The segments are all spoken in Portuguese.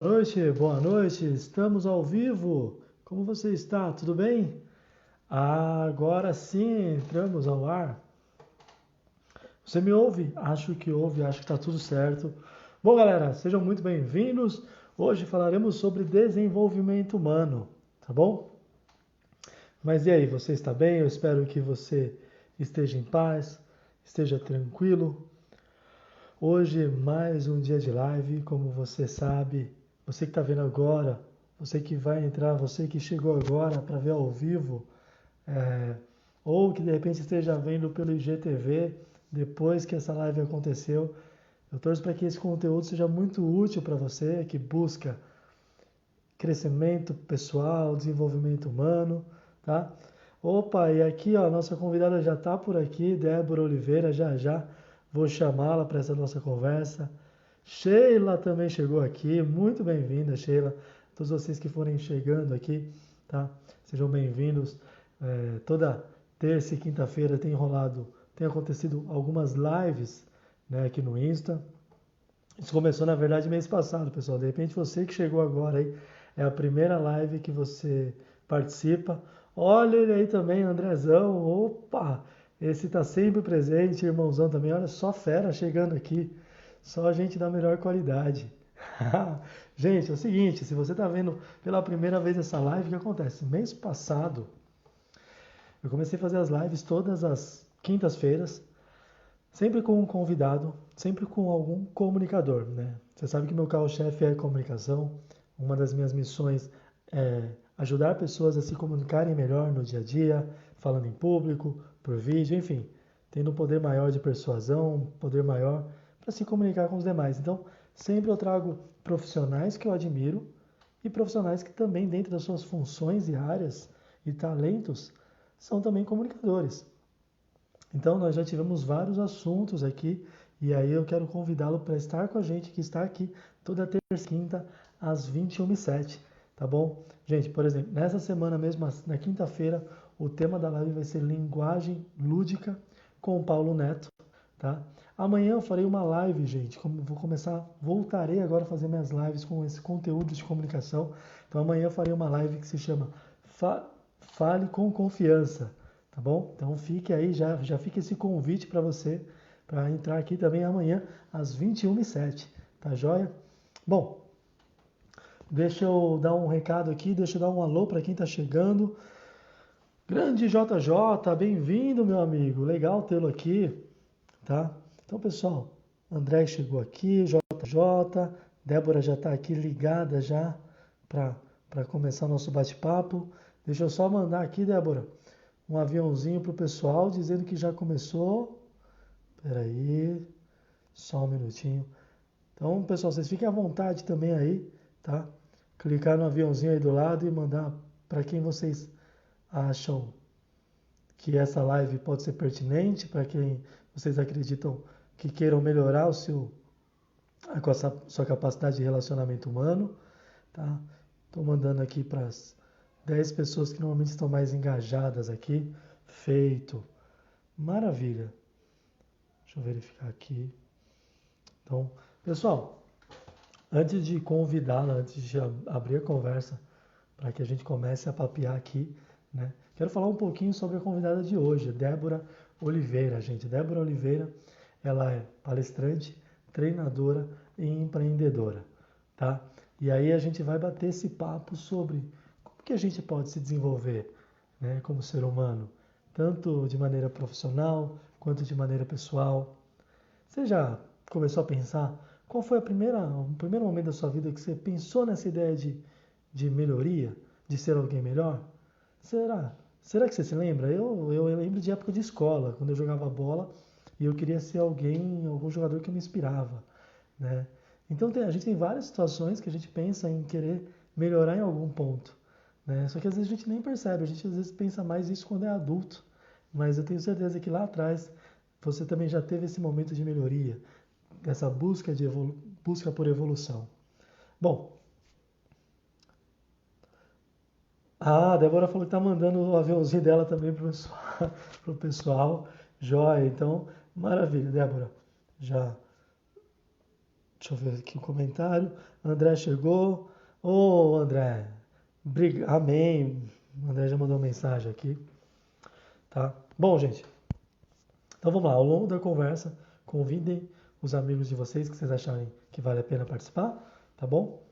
Boa noite, estamos ao vivo. Como você está? Tudo bem? Agora sim, entramos ao ar. Você me ouve? Acho que ouve, acho que está tudo certo. Bom, galera, sejam muito bem-vindos. Hoje falaremos sobre desenvolvimento humano, tá bom? Mas e aí, você está bem? Eu espero que você esteja em paz, esteja tranquilo. Hoje, mais um dia de live, como você sabe, você que está vendo agora, você que vai entrar, você que chegou agora para ver ao vivo, é, ou que de repente esteja vendo pelo IGTV depois que essa live aconteceu, eu torço para que esse conteúdo seja muito útil para você que busca crescimento pessoal, desenvolvimento humano, tá? Opa, e aqui ó, a nossa convidada já está por aqui, Débora Oliveira, já já vou chamá-la para essa nossa conversa. Sheila também chegou aqui, muito bem-vinda, Sheila. Todos vocês que forem chegando aqui, tá? Sejam bem-vindos. Toda terça e quinta-feira tem acontecido algumas lives, né, aqui no Insta. Isso começou, na verdade, mês passado, pessoal. De repente, você que chegou agora aí, é a primeira live que você participa. Olha ele aí também, Andrezão. Opa! Esse tá sempre presente, irmãozão também. Olha só fera chegando aqui. Só gente da melhor qualidade. Gente, é o seguinte, se você está vendo pela primeira vez essa live, o que acontece? Mês passado, eu comecei a fazer as lives todas as quintas-feiras, sempre com um convidado, sempre com algum comunicador, né? Você sabe que meu carro-chefe é comunicação. Uma das minhas missões é ajudar pessoas a se comunicarem melhor no dia a dia, falando em público, por vídeo, enfim, tendo um poder maior de persuasão, um poder maior para se comunicar com os demais. Então, sempre eu trago profissionais que eu admiro e profissionais que também, dentro das suas funções e áreas e talentos, são também comunicadores. Então, nós já tivemos vários assuntos aqui e aí eu quero convidá-lo para estar com a gente, que está aqui toda terça e quinta às 21h07, tá bom? Gente, por exemplo, nessa semana mesmo, na quinta-feira, o tema da live vai ser linguagem lúdica com o Paulo Neto, tá? Amanhã eu farei uma live, gente, como vou começar, voltarei agora a fazer minhas lives com esse conteúdo de comunicação. Então amanhã eu farei uma live que se chama Fale com Confiança. Tá bom? Então fique aí, já fica esse convite para você, para entrar aqui também amanhã às 21h07, tá joia? Bom, deixa eu dar um recado aqui, deixa eu dar um alô para quem está chegando. Grande JJ, bem-vindo, meu amigo, legal tê-lo aqui, tá? Então, pessoal, André chegou aqui, JJ, Débora já está aqui ligada já para começar o nosso bate-papo. Deixa eu só mandar aqui, Débora, um aviãozinho para o pessoal dizendo que já começou. Espera aí, só um minutinho. Então, pessoal, vocês fiquem à vontade também aí, tá? Clicar no aviãozinho aí do lado e mandar para quem vocês acham que essa live pode ser pertinente, para quem vocês acreditam que queiram melhorar a sua capacidade de relacionamento humano, tá? Estou mandando aqui para as 10 pessoas que normalmente estão mais engajadas aqui. Feito. Maravilha. Deixa eu verificar aqui. Então, pessoal, antes de convidá-la, antes de abrir a conversa, para que a gente comece a papear aqui, né? Quero falar um pouquinho sobre a convidada de hoje, Débora Oliveira, gente. Débora Oliveira, ela é palestrante, treinadora e empreendedora, tá? E aí a gente vai bater esse papo sobre como que a gente pode se desenvolver, né, como ser humano, tanto de maneira profissional quanto de maneira pessoal. Você já começou a pensar qual foi o primeiro momento da sua vida que você pensou nessa ideia de melhoria, de ser alguém melhor? Será? Será que você se lembra? Eu lembro de época de escola, quando eu jogava bola e eu queria ser algum jogador que me inspirava, né? Então a gente tem várias situações que a gente pensa em querer melhorar em algum ponto, né? Só que às vezes a gente nem percebe, a gente às vezes pensa mais isso quando é adulto. Mas eu tenho certeza que lá atrás você também já teve esse momento de melhoria, essa busca por evolução. Bom, a Débora falou que tá mandando o aviãozinho dela também pro pessoal. Pro pessoal. Joia, então, maravilha, Débora. Já Deixa eu ver aqui o comentário. André chegou. Ô, André. Amém. O André já mandou uma mensagem aqui, tá? Bom, gente. Então vamos lá. Ao longo da conversa, convidem os amigos de vocês que vocês acharem que vale a pena participar, tá bom?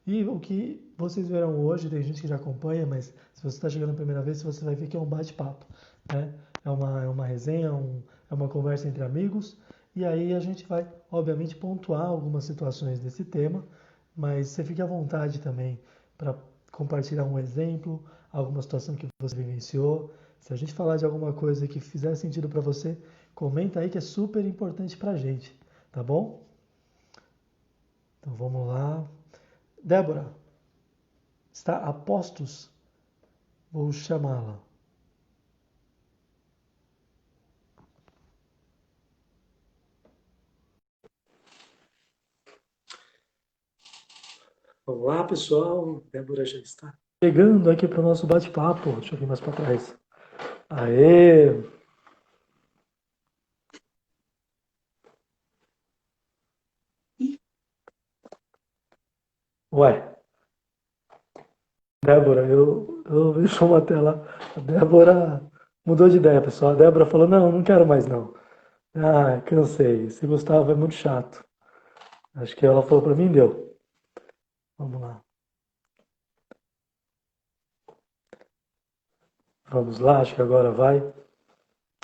E o que vocês verão hoje, tem gente que já acompanha, mas se você está chegando a primeira vez, você vai ver que é um bate-papo, né? É uma resenha, é uma conversa entre amigos, e aí a gente vai, obviamente, pontuar algumas situações desse tema, mas você fique à vontade também para compartilhar um exemplo, alguma situação que você vivenciou. Se a gente falar de alguma coisa que fizer sentido para você, comenta aí que é super importante para a gente, tá bom? Então vamos lá. Débora, está a postos? Vou chamá-la. Olá, pessoal. Débora já está chegando aqui para o nosso bate-papo. Deixa eu vir mais para trás. Aê! Ué, Débora, eu vi só uma tela. A Débora mudou de ideia, pessoal. A Débora falou: não, não quero mais não. Ah, cansei. Esse Gustavo é muito chato. Acho que ela falou para mim, deu. Vamos lá. Vamos lá, acho que agora vai.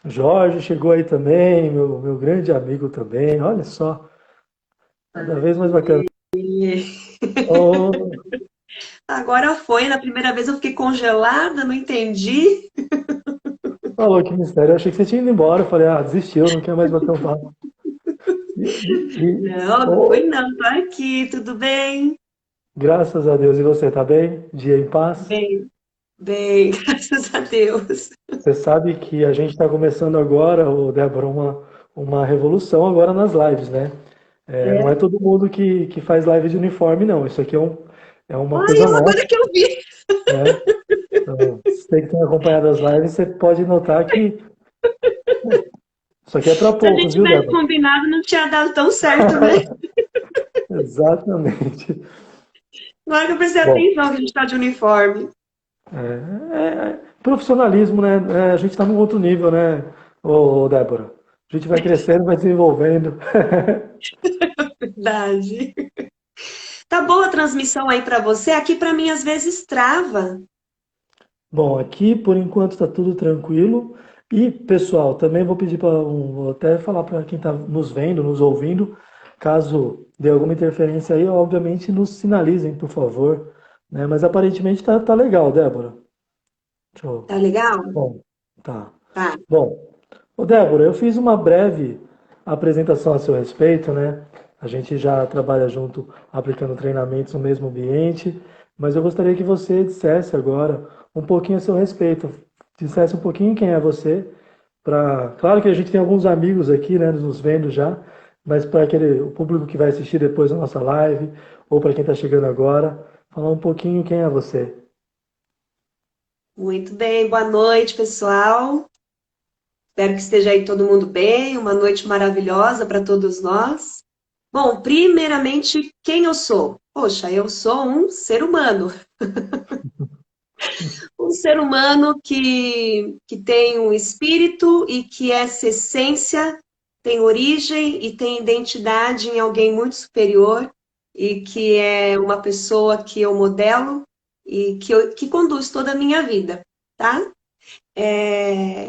Jorge chegou aí também, meu grande amigo também. Olha só, cada vez mais bacana. Oh, Agora foi, na primeira vez eu fiquei congelada, não entendi. falou que mistério. Eu achei que você tinha ido embora. Eu falei, ah, desistiu, não quer mais bater um papo. Não, não Oh, foi não, tô aqui, tudo bem? graças a Deus. E você, tá bem? Dia em paz? Bem, bem, graças a Deus. Você sabe que a gente está começando agora, ô Débora, uma revolução agora nas lives, né? É, não é É. todo mundo que faz live de uniforme, não. Isso aqui é uma Ai, coisa eu nova, agora que eu vi. né? Então, você que tem acompanhado as lives, você pode notar que isso aqui é para Se a gente poucos, viu, tivesse Débora? combinado, não tinha dado tão certo, né? Exatamente. Agora que eu prestei Bom, atenção que a gente tá de uniforme. profissionalismo, né? A gente está num outro nível, né, ô Débora? A gente vai crescendo, vai desenvolvendo. Verdade. Tá boa a transmissão aí pra você? Aqui pra mim às vezes trava. Bom, aqui por enquanto está tudo tranquilo. E, pessoal, também vou pedir vou até falar para quem está nos vendo, nos ouvindo, caso dê alguma interferência aí, obviamente nos sinalizem, por favor. Né? Mas aparentemente tá legal, Débora. Deixa eu... Tá legal? Bom, tá. Tá. Bom, ô Débora, eu fiz uma breve apresentação a seu respeito, né? A gente já trabalha junto aplicando treinamentos no mesmo ambiente, mas eu gostaria que você dissesse agora um pouquinho a seu respeito, dissesse um pouquinho quem é você, claro que a gente tem alguns amigos aqui, né, nos vendo já, mas para o público que vai assistir depois da nossa live, ou para quem está chegando agora, falar um pouquinho quem é você. Muito bem, boa noite, pessoal. Espero que esteja aí todo mundo bem, uma noite maravilhosa para todos nós. Bom, primeiramente, quem eu sou? Poxa, eu sou um ser humano que tem um espírito e que essa essência tem origem e tem identidade em alguém muito superior e que é uma pessoa que eu modelo e que conduz toda a minha vida, tá?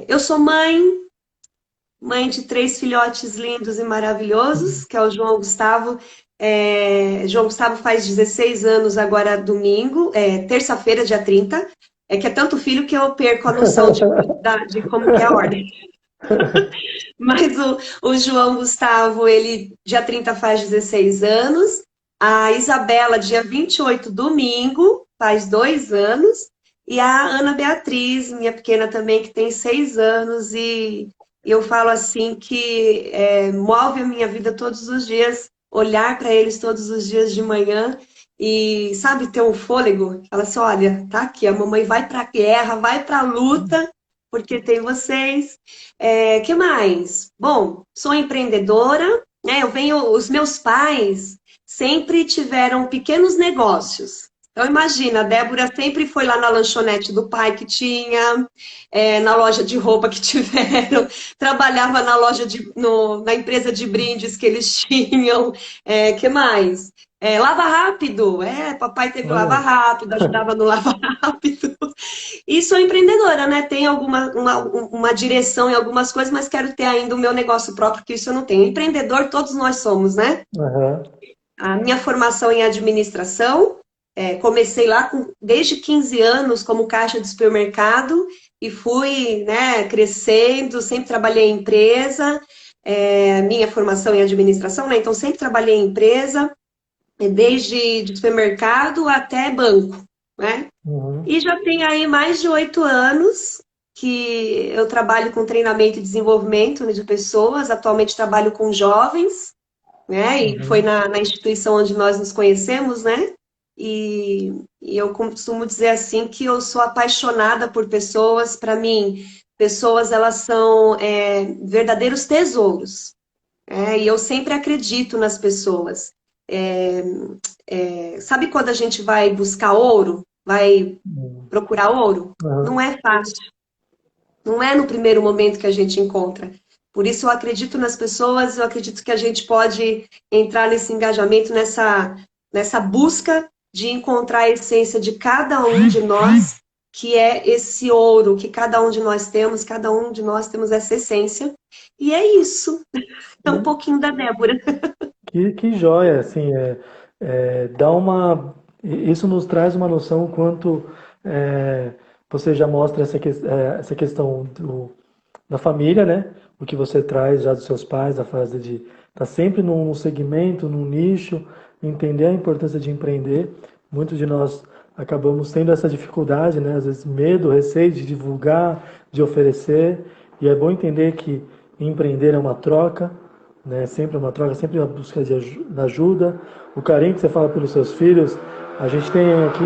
Eu sou mãe de três filhotes lindos e maravilhosos, que é o João Gustavo. João Gustavo faz 16 anos agora domingo, terça-feira, dia 30. É que é tanto filho que eu perco a noção de como que é a ordem. Mas o João Gustavo, ele dia 30 faz 16 anos. A Isabela, dia 28 domingo, faz 2 anos. E a Ana Beatriz, minha pequena também, que tem 6 anos. E eu falo assim que move a minha vida todos os dias, olhar para eles todos os dias de manhã e, sabe, ter um fôlego. Fala assim, olha, tá aqui, a mamãe vai para a guerra, vai para a luta, porque tem vocês. Que mais? Bom, sou empreendedora, né? Os meus pais sempre tiveram pequenos negócios. Então, imagina, a Débora sempre foi lá na lanchonete do pai que tinha, na loja de roupa que tiveram, trabalhava na loja na empresa de brindes que eles tinham. Que mais? Lava rápido, papai teve lava Olha, rápido, ajudava no lava rápido. E sou empreendedora, né? Tenho uma direção em algumas coisas, mas quero ter ainda o meu negócio próprio, que isso eu não tenho. Empreendedor, todos nós somos, né? aham, A minha formação em administração, comecei lá desde 15 anos como caixa de supermercado e fui, né, crescendo, sempre trabalhei em empresa, minha formação em administração, né, então sempre trabalhei em empresa, desde de supermercado até banco, né? uhum, E já tem aí mais de 8 anos que eu trabalho com treinamento e desenvolvimento, né, de pessoas, atualmente trabalho com jovens, né? E foi uhum. na instituição onde nós nos conhecemos, né? E eu costumo dizer assim que eu sou apaixonada por pessoas. Para mim, pessoas elas são verdadeiros tesouros. E eu sempre acredito nas pessoas. É, sabe quando a gente vai buscar ouro, vai Uhum. procurar ouro? Não Aham. é fácil. Não é no primeiro momento que a gente encontra. Por isso eu acredito nas pessoas, eu acredito que a gente pode entrar nesse engajamento, nessa busca de encontrar a essência de cada um de nós, que é esse ouro que cada um de nós temos essa essência. E é isso. É um pouquinho da Débora. Que joia, assim, dá uma, isso nos traz uma noção quanto é, você já mostra essa questão da família, né? O que você traz já dos seus pais, a fase de estar sempre num segmento, num nicho, entender a importância de empreender. Muitos de nós acabamos tendo essa dificuldade, né? Às vezes medo, receio de divulgar, de oferecer, e é bom entender que empreender é uma troca, né? Sempre uma troca, sempre uma busca de ajuda. O carinho que você fala pelos seus filhos, a gente tem aqui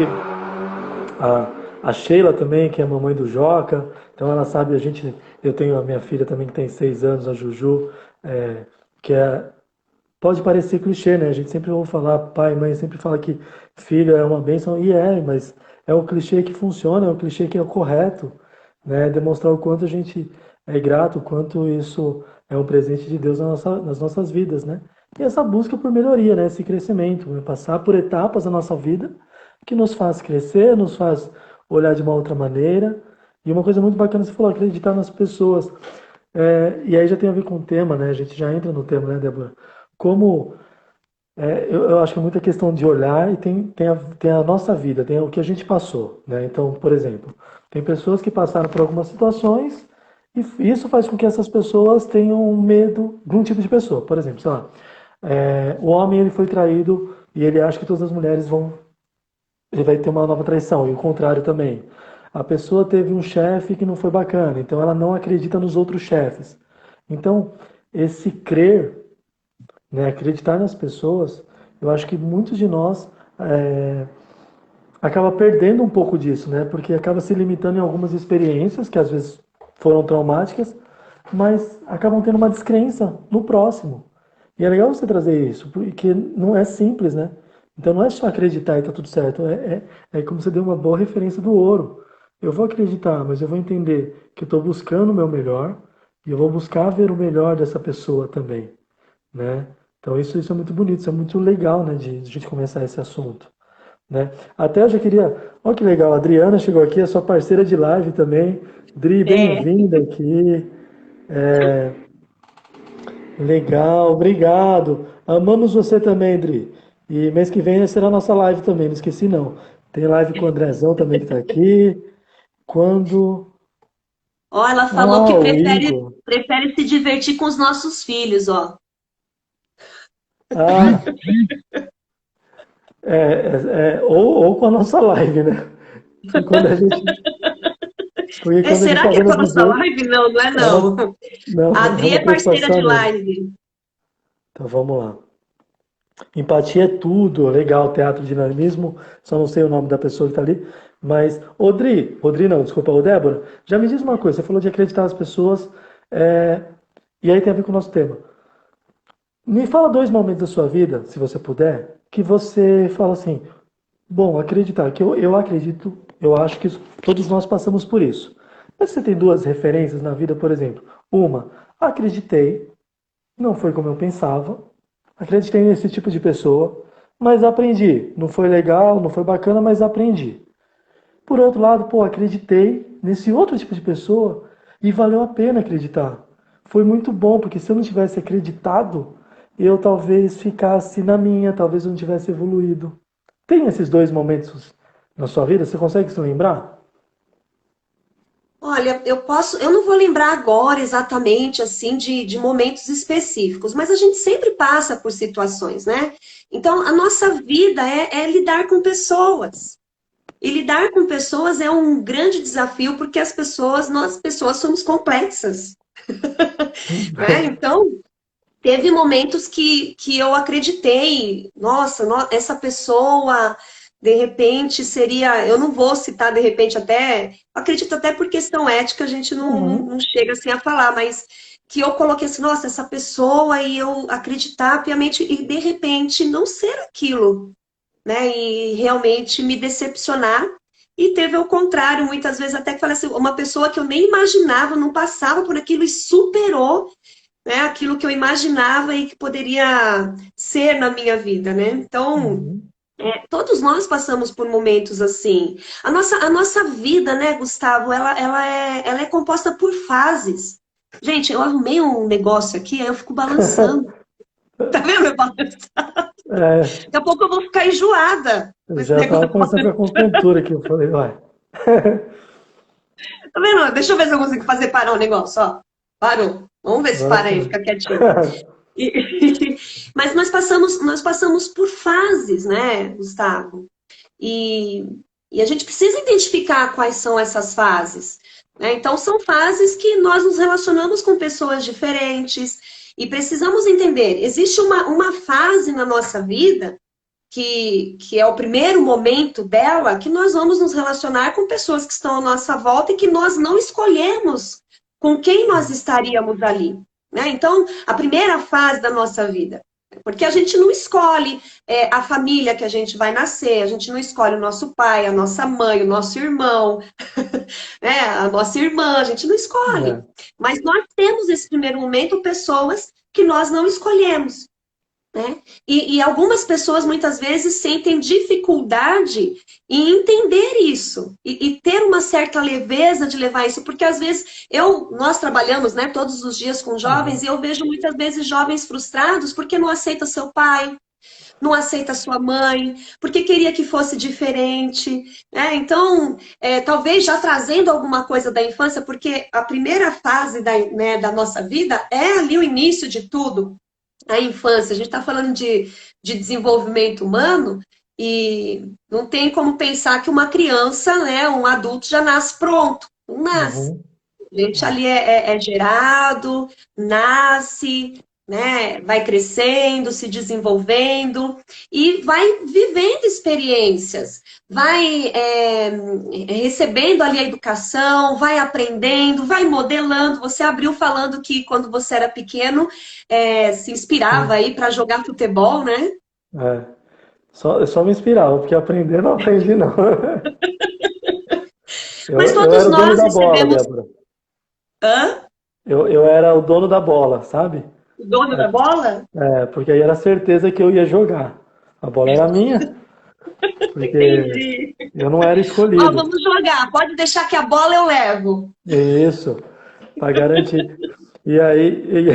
a Sheila também, que é a mamãe do Joca, então ela sabe, eu tenho a minha filha também que tem 6 anos, a Juju, é, que pode parecer clichê, né? A gente sempre ouve falar, pai e mãe sempre fala que filho é uma bênção, e mas é o clichê que funciona, é o clichê que é o correto, né? Demonstrar o quanto a gente é grato, o quanto isso é um presente de Deus nas nossas vidas, né? E essa busca por melhoria, né? Esse crescimento, né? Passar por etapas da nossa vida que nos faz crescer, nos faz olhar de uma outra maneira. E uma coisa muito bacana, você falou, acreditar nas pessoas. E aí já tem a ver com o tema, né? A gente já entra no tema, né, Débora? Como eu acho que é muita questão de olhar e tem a nossa vida, tem o que a gente passou, né? Então, por exemplo, tem pessoas que passaram por algumas situações e isso faz com que essas pessoas tenham medo de um tipo de pessoa. Por exemplo, sei lá, o homem ele foi traído e ele acha que todas as mulheres ele vai ter uma nova traição, e o contrário também. A pessoa teve um chefe que não foi bacana, então ela não acredita nos outros chefes. Então, esse crer, né, acreditar nas pessoas, eu acho que muitos de nós acaba perdendo um pouco disso, né? Porque acaba se limitando em algumas experiências que às vezes foram traumáticas, mas acabam tendo uma descrença no próximo. E é legal você trazer isso, porque não é simples, né? Então não é só acreditar e tá tudo certo. É como você deu uma boa referência do ouro. Eu vou acreditar, mas eu vou entender que eu estou buscando o meu melhor e eu vou buscar ver o melhor dessa pessoa também, né? Então isso é muito bonito, isso é muito legal, né, de a gente começar esse assunto, né? Até eu já queria, olha que legal, a Adriana chegou aqui, é sua parceira de live também. Dri, É. bem-vinda aqui. Legal, obrigado. Amamos você também, Dri. E mês que vem será a nossa live também, não esqueci não. Tem live com o Andrezão também que está aqui. Quando. Ó, ela falou Ah, que o prefere, Igor. prefere se divertir com os nossos filhos, ó. Ah, ou com a nossa live, né? Que quando a gente, porque quando a gente Será está que é vendo com a dos nossa outros, live? Não, não é é uma, não. não, A é Adri uma é parceira preocupação de mesmo. live. Então vamos lá. Empatia é tudo, legal, teatro, dinamismo, só não sei o nome da pessoa que está ali. Mas, Odri não, desculpa, ô Débora, já me diz uma coisa, você falou de acreditar nas pessoas, é, e aí tem a ver com o nosso tema. Me fala 2 momentos da sua vida, se você puder, que você fala assim, bom, acreditar, que eu acredito, eu acho que todos nós passamos por isso. Mas você tem duas referências na vida, por exemplo. Uma, acreditei, não foi como eu pensava, acreditei nesse tipo de pessoa, mas aprendi. Não foi legal, não foi bacana, mas aprendi. Por outro lado, pô, acreditei nesse outro tipo de pessoa e valeu a pena acreditar. Foi muito bom, porque se eu não tivesse acreditado, eu talvez ficasse na minha, talvez eu não tivesse evoluído. Tem esses dois momentos na sua vida? Você consegue se lembrar? Olha, eu não vou lembrar agora exatamente assim de momentos específicos, mas a gente sempre passa por situações, né? Então, a nossa vida é lidar com pessoas. E lidar com pessoas é um grande desafio, porque nós pessoas somos complexas, né? Então, teve momentos que eu acreditei, nossa, essa pessoa, de repente, seria. Eu não vou citar, de repente, até. Acredito até por questão ética, a gente não Uhum. chega assim a falar, mas que eu coloquei assim, nossa, essa pessoa, e eu acreditar piamente, e de repente não ser aquilo, né? E realmente me decepcionar. E teve o contrário, muitas vezes até que falei assim, uma pessoa que eu nem imaginava, não passava por aquilo e superou, né, aquilo que eu imaginava e que poderia ser na minha vida, né? Então, Uhum. todos nós passamos por momentos assim. A nossa vida, né, Gustavo, ela é composta por fases. Gente, eu arrumei um negócio aqui, aí eu fico balançando. Tá vendo? Eu balanço. É, Daqui a pouco eu vou ficar enjoada com eu esse já estava negócio. começando a ficar com tontura aqui. Eu falei, vai. Tá vendo? Deixa eu ver se eu consigo fazer parar o negócio, ó. Parou. Vamos ver se Agora para aí, foi. fica quietinho. Mas nós passamos por fases, né, Gustavo? E, e a gente precisa identificar quais são essas fases, né? Então, são fases que nós nos relacionamos com pessoas diferentes e precisamos entender: existe uma fase na nossa vida que é o primeiro momento dela, que nós vamos nos relacionar com pessoas que estão à nossa volta e que nós não escolhemos com quem nós estaríamos ali. Né? Então, a primeira fase da nossa vida. Porque a gente não escolhe a família que a gente vai nascer, a gente não escolhe o nosso pai, a nossa mãe, o nosso irmão, né? A nossa irmã, a gente não escolhe. É. Mas nós temos nesse primeiro momento pessoas que nós não escolhemos. Né? E algumas pessoas muitas vezes sentem dificuldade em entender isso e ter uma certa leveza de levar isso, porque às vezes nós trabalhamos, né, todos os dias com jovens e Uhum. eu vejo muitas vezes jovens frustrados porque não aceita seu pai, não aceita sua mãe, porque queria que fosse diferente, né? Então, talvez já trazendo alguma coisa da infância, porque a primeira fase da nossa vida é ali o início de tudo, a infância. A gente está falando de desenvolvimento humano e não tem como pensar que uma criança, né, um adulto já nasce pronto. Não nasce. Uhum. A gente ali é gerado, nasce, né, vai crescendo, se desenvolvendo e vai vivendo experiências, vai recebendo ali a educação, vai aprendendo, vai modelando. Você abriu falando que quando você era pequeno se inspirava Sim. aí para jogar futebol, né? É. Eu só me inspirava, porque aprender não aprendi, não. Mas Eu todos era o dono nós da bola, recebemos. Débora. Hã? Eu era o dono da bola, sabe? O dono da bola? Porque aí era certeza que eu ia jogar. A bola era minha, porque Entendi. eu não era Ó, escolhido. vamos jogar. Pode deixar que a bola eu levo. Isso, para garantir. E aí,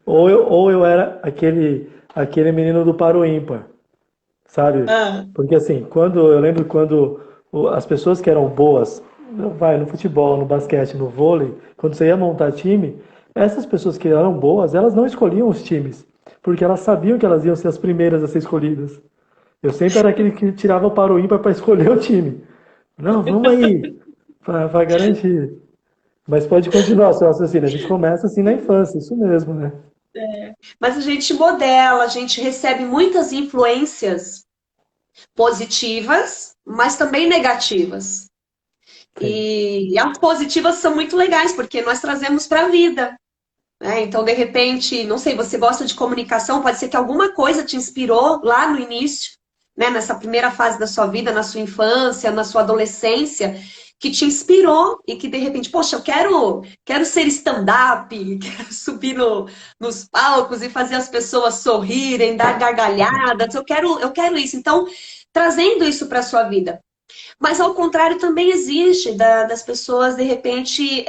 ou eu era aquele menino do paro ímpar, sabe? Ah, Porque assim, eu lembro quando as pessoas que eram boas, vai no futebol, no basquete, no vôlei, quando você ia montar time, essas pessoas que eram boas, elas não escolhiam os times, porque elas sabiam que elas iam ser as primeiras a ser escolhidas. Eu sempre era aquele que tirava para o ímpar para escolher o time. Não, vamos aí, para garantir. Mas pode continuar seu raciocínio. A gente começa assim na infância, isso mesmo, né? mas a gente modela, a gente recebe muitas influências positivas, mas também negativas. Sim. E as positivas são muito legais, porque nós trazemos para a vida. né? Então, de repente, não sei, você gosta de comunicação, pode ser que alguma coisa te inspirou lá no início, né? Nessa primeira fase da sua vida, na sua infância, na sua adolescência, que te inspirou e que de repente, poxa, quero ser stand-up, quero subir nos palcos e fazer as pessoas sorrirem, dar gargalhadas, eu quero isso. Então, trazendo isso para a sua vida. Mas, ao contrário, também existe das pessoas, de repente,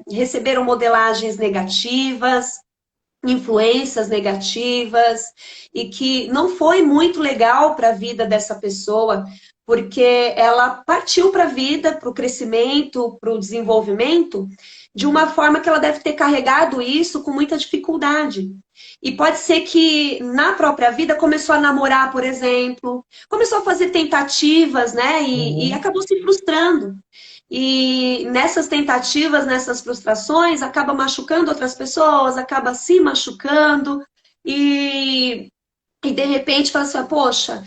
receberam modelagens negativas, influências negativas, e que não foi muito legal para a vida dessa pessoa, porque ela partiu para a vida, para o crescimento, para o desenvolvimento, de uma forma que ela deve ter carregado isso com muita dificuldade. E pode ser que na própria vida começou a namorar, por exemplo, começou a fazer tentativas, né? E Uhum. acabou se frustrando. E nessas tentativas, nessas frustrações, acaba machucando outras pessoas, acaba se machucando. E de repente fala assim, poxa,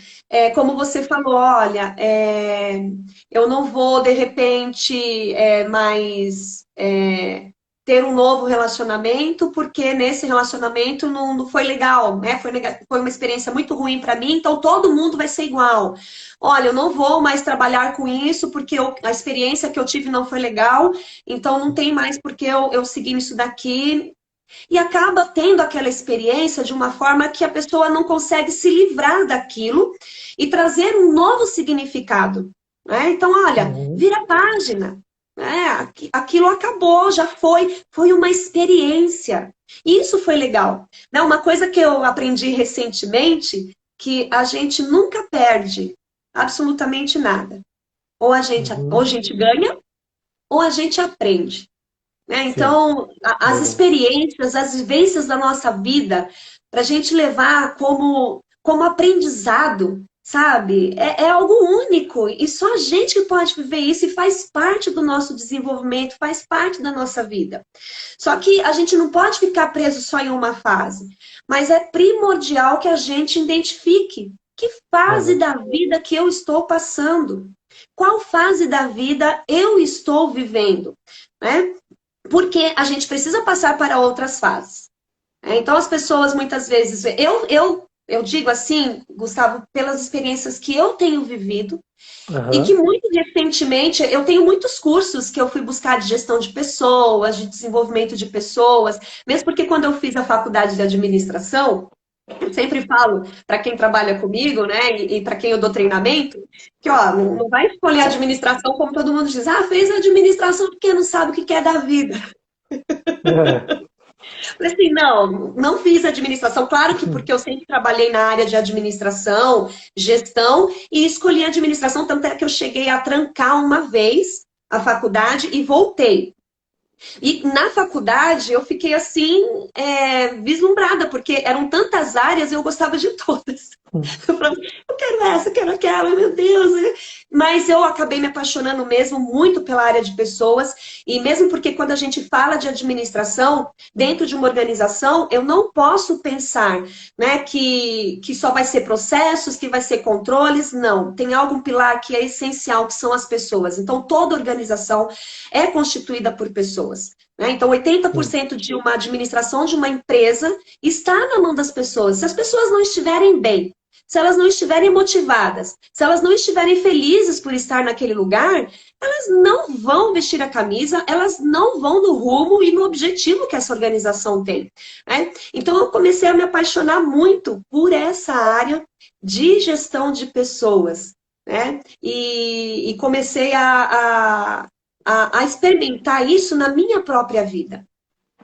como você falou, olha, eu não vou de repente mais ter um novo relacionamento, porque nesse relacionamento não foi legal, né? Foi uma experiência muito ruim para mim, então todo mundo vai ser igual. Olha, eu não vou mais trabalhar com isso, porque a experiência que eu tive não foi legal, então não tem mais porque eu seguir nisso daqui, e acaba tendo aquela experiência de uma forma que a pessoa não consegue se livrar daquilo e trazer um novo significado, né? Então, olha, Uhum. vira a página, né? Aquilo acabou, já foi uma experiência. E isso foi legal, né? Uma coisa que eu aprendi recentemente, que a gente nunca perde absolutamente nada. Ou a Uhum. gente ganha, ou a gente aprende, né? Sim, Então, as verdade. experiências, as vivências da nossa vida, para a gente levar como aprendizado, sabe? É algo único e só a gente que pode viver isso e faz parte do nosso desenvolvimento, faz parte da nossa vida. Só que a gente não pode ficar preso só em uma fase, mas é primordial que a gente identifique que fase Aham. da vida que eu estou passando, qual fase da vida eu estou vivendo, né? Porque a gente precisa passar para outras fases. Então, as pessoas muitas vezes. Eu digo assim, Gustavo, pelas experiências que eu tenho vivido, e que Aham. muito recentemente eu tenho muitos cursos que eu fui buscar de gestão de pessoas, de desenvolvimento de pessoas, mesmo porque quando eu fiz a faculdade de administração, eu sempre falo para quem trabalha comigo, né, e para quem eu dou treinamento, que ó, não vai escolher administração como todo mundo diz, fez administração porque não sabe o que quer da vida. É. Falei assim, não fiz administração. Claro que porque eu sempre trabalhei na área de administração, gestão, e escolhi administração, tanto é que eu cheguei a trancar uma vez a faculdade e voltei. E na faculdade eu fiquei assim, vislumbrada, porque eram tantas áreas e eu gostava de todas. Eu falava, eu quero essa, eu quero aquela, meu Deus, né? Mas eu acabei me apaixonando mesmo muito pela área de pessoas, e mesmo porque quando a gente fala de administração, dentro de uma organização, eu não posso pensar, né, que só vai ser processos, que vai ser controles, não. Tem algum pilar que é essencial, que são as pessoas. Então, toda organização é constituída por pessoas, né? Então, Sim. 80% de uma administração de uma empresa está na mão das pessoas. Se as pessoas não estiverem bem, se elas não estiverem motivadas, se elas não estiverem felizes por estar naquele lugar, elas não vão vestir a camisa, elas não vão no rumo e no objetivo que essa organização tem, né? Então, eu comecei a me apaixonar muito por essa área de gestão de pessoas, né? E comecei a experimentar isso na minha própria vida.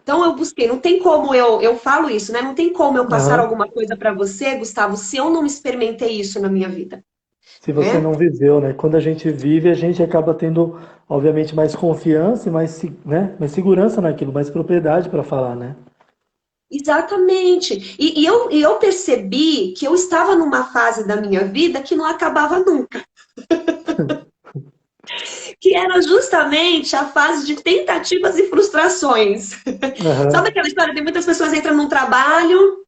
Então eu busquei, não tem como eu falo isso, né? Não tem como eu passar Aham. alguma coisa para você, Gustavo, se eu não experimentei isso na minha vida, Se você né? não viveu, né? Quando a gente vive, a gente acaba tendo, obviamente, mais confiança e mais, né? Mais segurança naquilo, mais propriedade para falar, né? Exatamente. E eu percebi que eu estava numa fase da minha vida que não acabava nunca, que era justamente a fase de tentativas e frustrações. Sabe Aham. aquela história? Tem muitas pessoas que entram num trabalho.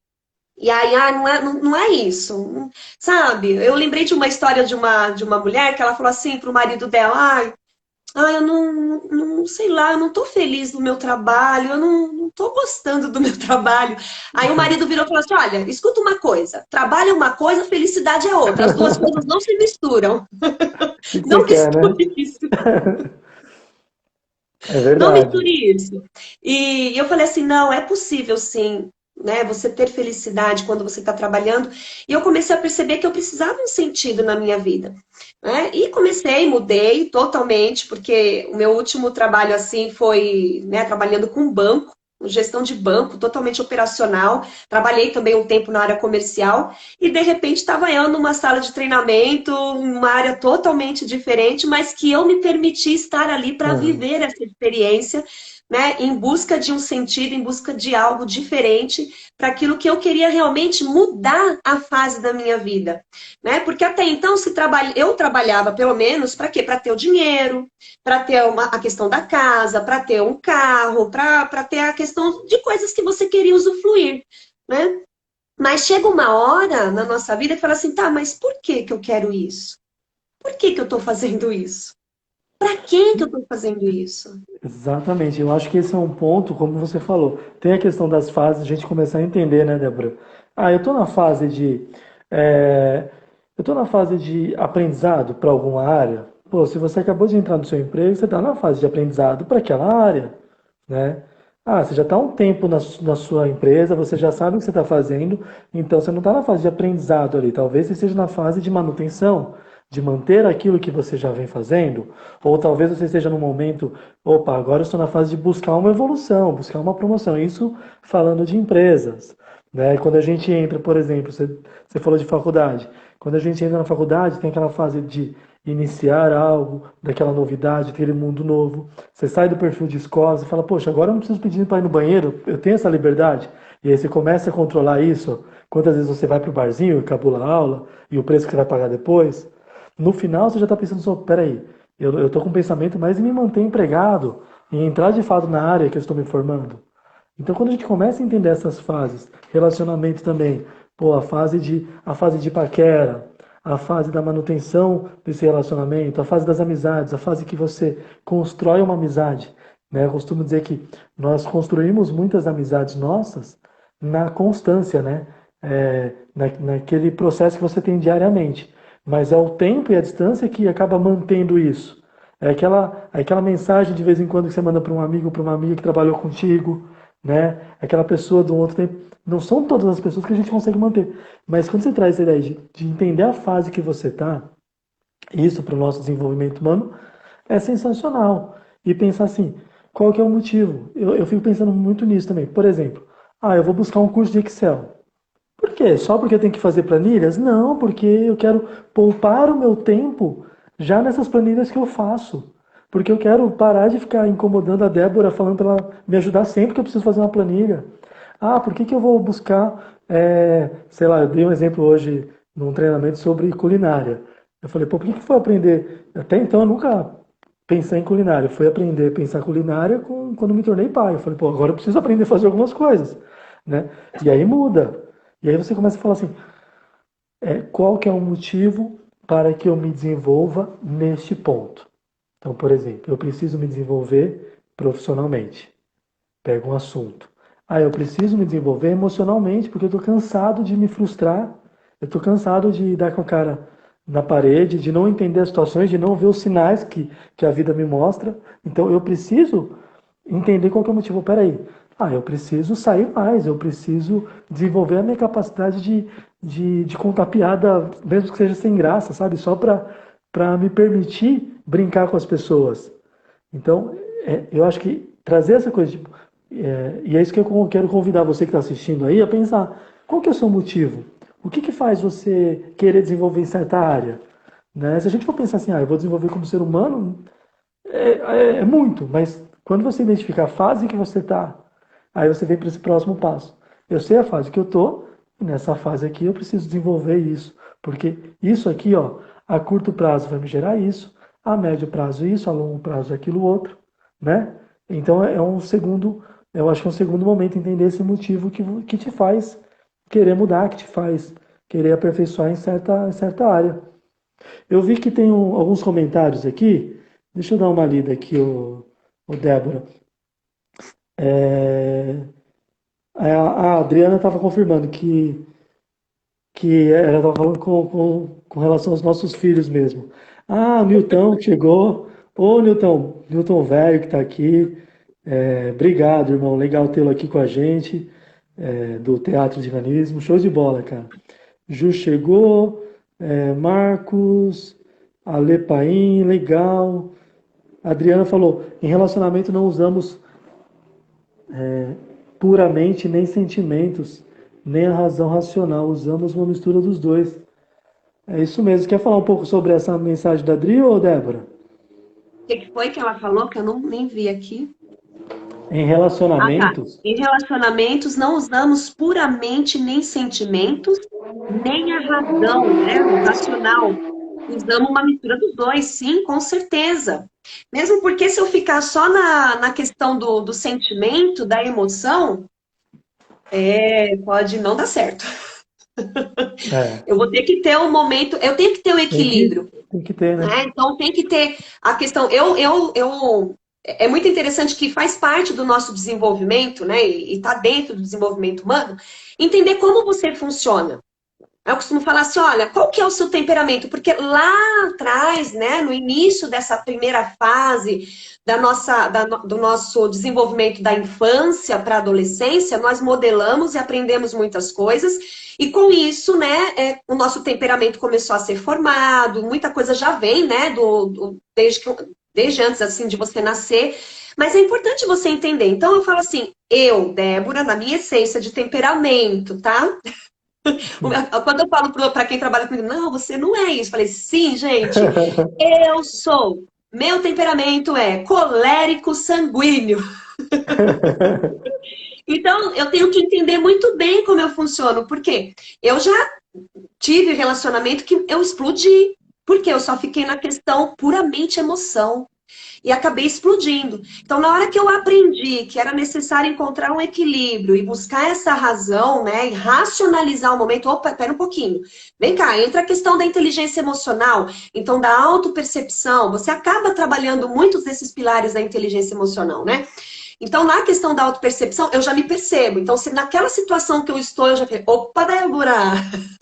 E aí, não é isso, sabe? Eu lembrei de uma história de uma mulher que ela falou assim pro marido dela, eu não sei lá, eu não tô feliz no meu trabalho, eu não tô gostando do meu trabalho. Aí o marido virou e falou assim: olha, escuta uma coisa, trabalho é uma coisa, felicidade é outra. As duas coisas não se misturam. O que que você Não quer, né? misture isso. É Não verdade. misture isso. E eu falei assim, não, é possível sim, né? Você ter felicidade quando você está trabalhando. E eu comecei a perceber que eu precisava de um sentido na minha vida, né? E comecei, mudei totalmente, porque o meu último trabalho assim foi, né, trabalhando com banco, gestão de banco, totalmente operacional. Trabalhei também um tempo na área comercial e de repente estava eu numa sala de treinamento, uma área totalmente diferente, mas que eu me permiti estar ali para Aham. viver essa experiência, né, em busca de um sentido, em busca de algo diferente, para aquilo que eu queria realmente mudar a fase da minha vida, né? Porque até então eu trabalhava pelo menos para quê? Para ter o dinheiro, para ter a questão da casa, para ter um carro, para ter a questão de coisas que você queria usufruir, né? Mas chega uma hora na nossa vida que fala assim, tá, mas por que que eu quero isso? Por que que eu estou fazendo isso? Para que que eu estou fazendo isso? Exatamente, eu acho que esse é um ponto, como você falou, tem a questão das fases, a gente começar a entender, né, Débora? Ah, eu estou na fase de, é, eu estou na fase de aprendizado para alguma área. Pô, se você acabou de entrar no seu emprego, você está na fase de aprendizado para aquela área, né? Ah, você já está há um tempo na sua empresa, você já sabe o que você está fazendo, então você não está na fase de aprendizado ali. Talvez você esteja na fase de manutenção, de manter aquilo que você já vem fazendo, ou talvez você esteja no momento, opa, agora eu estou na fase de buscar uma evolução, buscar uma promoção. Isso falando de empresas, né? Quando a gente entra, por exemplo, você falou de faculdade. Quando a gente entra na faculdade, tem aquela fase de iniciar algo, daquela novidade, aquele mundo novo. Você sai do perfil de escola, você fala, poxa, agora eu não preciso pedir para ir no banheiro, eu tenho essa liberdade. E aí você começa a controlar isso. Quantas vezes você vai para o barzinho e cabula a aula, e o preço que você vai pagar depois. No final você já está pensando, só, peraí, eu estou com um pensamento mais em me manter empregado, em entrar de fato na área que eu estou me formando. Então, quando a gente começa a entender essas fases, relacionamento também, pô, a fase de paquera, a fase da manutenção desse relacionamento, a fase das amizades, a fase que você constrói uma amizade, né? Eu costumo dizer que nós construímos muitas amizades nossas na constância, né? Naquele processo que você tem diariamente. Mas é o tempo e a distância que acaba mantendo isso. É aquela mensagem de vez em quando que você manda para uma amiga que trabalhou contigo, né? Aquela pessoa do outro tempo. Não são todas as pessoas que a gente consegue manter. Mas quando você traz a ideia de entender a fase que você está, isso para o nosso desenvolvimento humano, é sensacional. E pensar assim, qual que é o motivo? Eu fico pensando muito nisso também. Por exemplo, eu vou buscar um curso de Excel. Por quê? Só porque eu tenho que fazer planilhas? Não, porque eu quero poupar o meu tempo já nessas planilhas que eu faço. Porque eu quero parar de ficar incomodando a Débora falando para ela me ajudar sempre que eu preciso fazer uma planilha. Ah, por que que eu vou buscar, sei lá, eu dei um exemplo hoje num treinamento sobre culinária. Eu falei, pô, por que que foi aprender? Até então eu nunca pensei em culinária. Eu fui aprender a pensar culinária quando me tornei pai. Eu falei, pô, agora eu preciso aprender a fazer algumas coisas, né? E aí muda. E aí você começa a falar assim, qual que é o motivo para que eu me desenvolva neste ponto? Então, por exemplo, eu preciso me desenvolver profissionalmente. Pega um assunto. Eu preciso me desenvolver emocionalmente porque eu estou cansado de me frustrar, eu estou cansado de dar com a cara na parede, de não entender as situações, de não ver os sinais que a vida me mostra. Então, eu preciso entender qual que é o motivo. Peraí, eu preciso sair mais, eu preciso desenvolver a minha capacidade de contar piada, mesmo que seja sem graça, sabe? Só para me permitir brincar com as pessoas. Então, eu acho que trazer essa coisa, tipo, e é isso que eu quero convidar você que está assistindo aí a pensar, qual que é o seu motivo? O que que faz você querer desenvolver em certa área? Né? Se a gente for pensar assim, eu vou desenvolver como ser humano, é muito, mas quando você identificar a fase que você está, aí você vem para esse próximo passo. Eu sei a fase que eu estou, e nessa fase aqui eu preciso desenvolver isso, porque isso aqui, ó, a curto prazo vai me gerar isso, a médio prazo isso, a longo prazo aquilo outro, né? Então é um segundo, eu acho que é um segundo momento entender esse motivo que te faz querer mudar, que te faz querer aperfeiçoar em certa área. Eu vi que tem alguns comentários aqui Deixa eu dar uma lida aqui, o Débora. É, a Adriana estava confirmando que ela estava falando com relação aos nossos filhos mesmo. Ah, o Nilton chegou. Ô, Nilton, Nilton velho que está aqui. Obrigado, irmão. Legal tê-lo aqui com a gente, do Teatro de Dinamismo. Show de bola, cara. Ju chegou, Marcos, Ale Paim, legal. A Adriana falou, em relacionamento não usamos puramente nem sentimentos, nem a razão racional, usamos uma mistura dos dois. É isso mesmo. Quer falar um pouco sobre essa mensagem da Adri ou Débora? O que foi que ela falou que eu não nem vi aqui? Em Ah, tá. relacionamentos, Em relacionamentos, não usamos puramente nem sentimentos, nem a razão, né? O racional. Usamos uma mistura dos dois, sim, com certeza. Mesmo porque se eu ficar só na questão do sentimento, da emoção, pode não dar certo. é, Eu vou ter que ter um momento, eu tenho que ter o tem que, equilíbrio. tem que ter, né? Né? Então tem que ter a questão. É muito interessante que faz parte do nosso desenvolvimento, né? E está dentro do desenvolvimento humano, entender como você funciona. Eu costumo falar assim, olha, qual que é o seu temperamento? Porque lá atrás, né, no início dessa primeira fase do nosso desenvolvimento da infância para a adolescência, nós modelamos e aprendemos muitas coisas, e com isso, né, o nosso temperamento começou a ser formado, muita coisa já vem, né, desde antes, assim, de você nascer, mas é importante você entender. Então, eu falo assim, eu, Débora, na minha essência de temperamento, tá? Quando eu falo para quem trabalha comigo, não, você não é isso. Eu falei, sim, gente, eu sou. Meu temperamento é colérico sanguíneo. Então, eu tenho que entender muito bem como eu funciono, porque eu já tive relacionamento que eu explodi, porque eu só fiquei na questão puramente emoção e acabei explodindo. Então, na hora que eu aprendi que era necessário encontrar um equilíbrio e buscar essa razão, né, e racionalizar o momento, opa, espera um pouquinho. Vem cá, entra a questão da inteligência emocional, então da autopercepção, você acaba trabalhando muitos desses pilares da inteligência emocional, né? Então, na questão da autopercepção, eu já me percebo. Então, se naquela situação que eu estou, eu já falei, opa, Débora,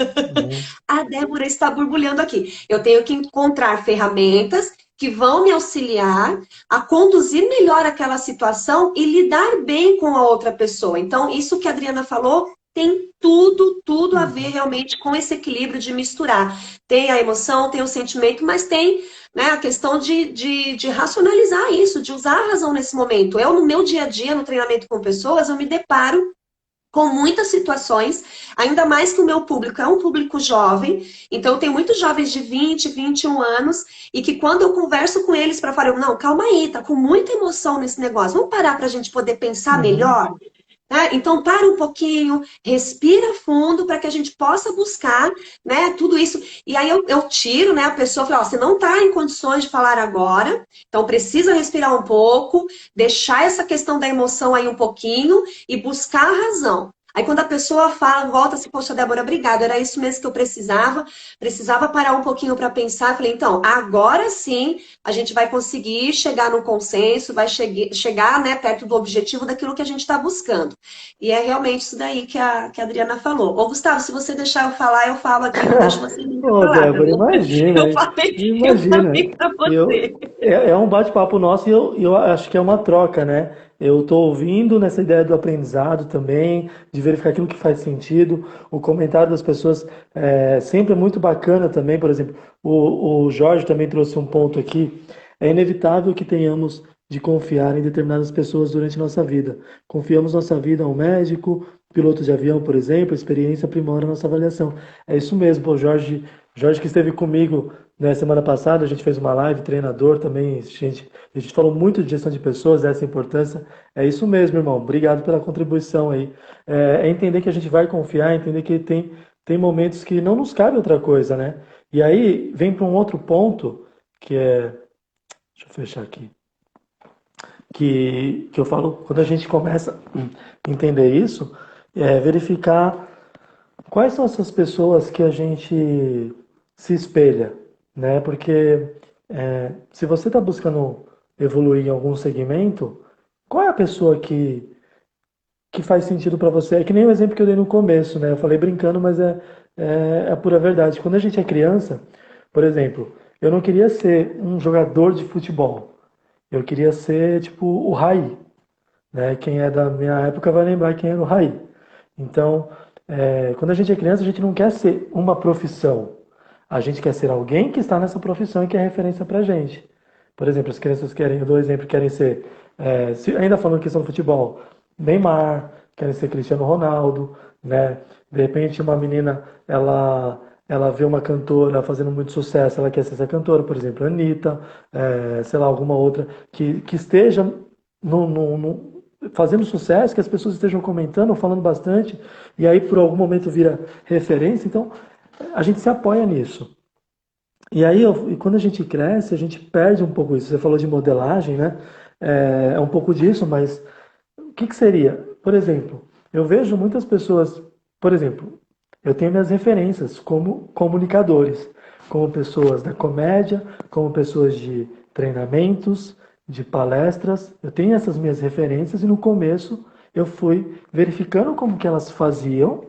Uhum. a Débora está borbulhando aqui. Eu tenho que encontrar ferramentas que vão me auxiliar a conduzir melhor aquela situação e lidar bem com a outra pessoa. Então, isso que a Adriana falou tem tudo a ver realmente com esse equilíbrio de misturar. Tem a emoção, tem o sentimento, mas tem, né, a questão de racionalizar isso, de usar a razão nesse momento. Eu, no meu dia a dia, no treinamento com pessoas, eu me deparo com muitas situações, ainda mais que o meu público é um público jovem, então tem muitos jovens de 20, 21 anos, e que quando eu converso com eles para falar, não, calma aí, tá com muita emoção nesse negócio, vamos parar para a gente poder pensar Uhum. melhor? Né? Então, para um pouquinho, respira fundo para que a gente possa buscar, né, tudo isso. E aí eu tiro, né, a pessoa, falo, ó, você não está em condições de falar agora, então precisa respirar um pouco, deixar essa questão da emoção aí um pouquinho e buscar a razão. Aí quando a pessoa fala, volta assim, poxa, Débora, obrigada, era isso mesmo que eu precisava parar um pouquinho para pensar. Eu falei, então, agora sim a gente vai conseguir chegar no consenso, vai chegar, né, perto do objetivo daquilo que a gente está buscando. E é realmente isso daí que a Adriana falou. Ô, Gustavo, se você deixar eu falar, eu falo aqui, não deixo você nunca Ô, falar, tá Débora, bom? imagina, Eu imagina. falei para Eu, você. é um bate-papo nosso e eu acho que é uma troca, né? Eu estou ouvindo nessa ideia do aprendizado também, de verificar aquilo que faz sentido. O comentário das pessoas sempre é muito bacana também. Por exemplo, o Jorge também trouxe um ponto aqui. É inevitável que tenhamos de confiar em determinadas pessoas durante nossa vida. Confiamos nossa vida a um médico, piloto de avião, por exemplo, a experiência aprimora a nossa avaliação. É isso mesmo, pô, Jorge que esteve comigo na semana passada, a gente fez uma live, treinador também, a gente falou muito de gestão de pessoas, dessa importância. É isso mesmo, irmão. Obrigado pela contribuição aí. É entender que a gente vai confiar, entender que tem momentos que não nos cabe outra coisa, né? E aí vem para um outro ponto, que é. Deixa eu fechar aqui. Que eu falo, quando a gente começa a entender isso, é verificar quais são essas pessoas que a gente se espelha, né? Porque Se você está buscando evoluir em algum segmento, qual é a pessoa que faz sentido para você? É que nem o exemplo que eu dei no começo, né? Eu falei brincando, mas é a pura verdade. Quando a gente é criança, por exemplo, eu não queria ser um jogador de futebol. Eu queria ser, tipo, o Raí, né? Quem é da minha época vai lembrar quem era o Raí. Então, quando a gente é criança, a gente não quer ser uma profissão. A gente quer ser alguém que está nessa profissão e que é referência pra gente. Por exemplo, as crianças querem, eu dou exemplo, querem ser, ainda falando questão do futebol, Neymar, querem ser Cristiano Ronaldo, né? De repente uma menina, ela vê uma cantora fazendo muito sucesso, ela quer ser essa cantora, por exemplo, Anitta, sei lá, alguma outra, que esteja fazendo sucesso, que as pessoas estejam comentando, falando bastante, e aí por algum momento vira referência, então a gente se apoia nisso. E aí, e quando a gente cresce, a gente perde um pouco isso. Você falou de modelagem, né? É um pouco disso, mas o que seria? Por exemplo, eu vejo muitas pessoas, por exemplo, eu tenho minhas referências como comunicadores, como pessoas da comédia, como pessoas de treinamentos, de palestras. Eu tenho essas minhas referências e no começo eu fui verificando como que elas faziam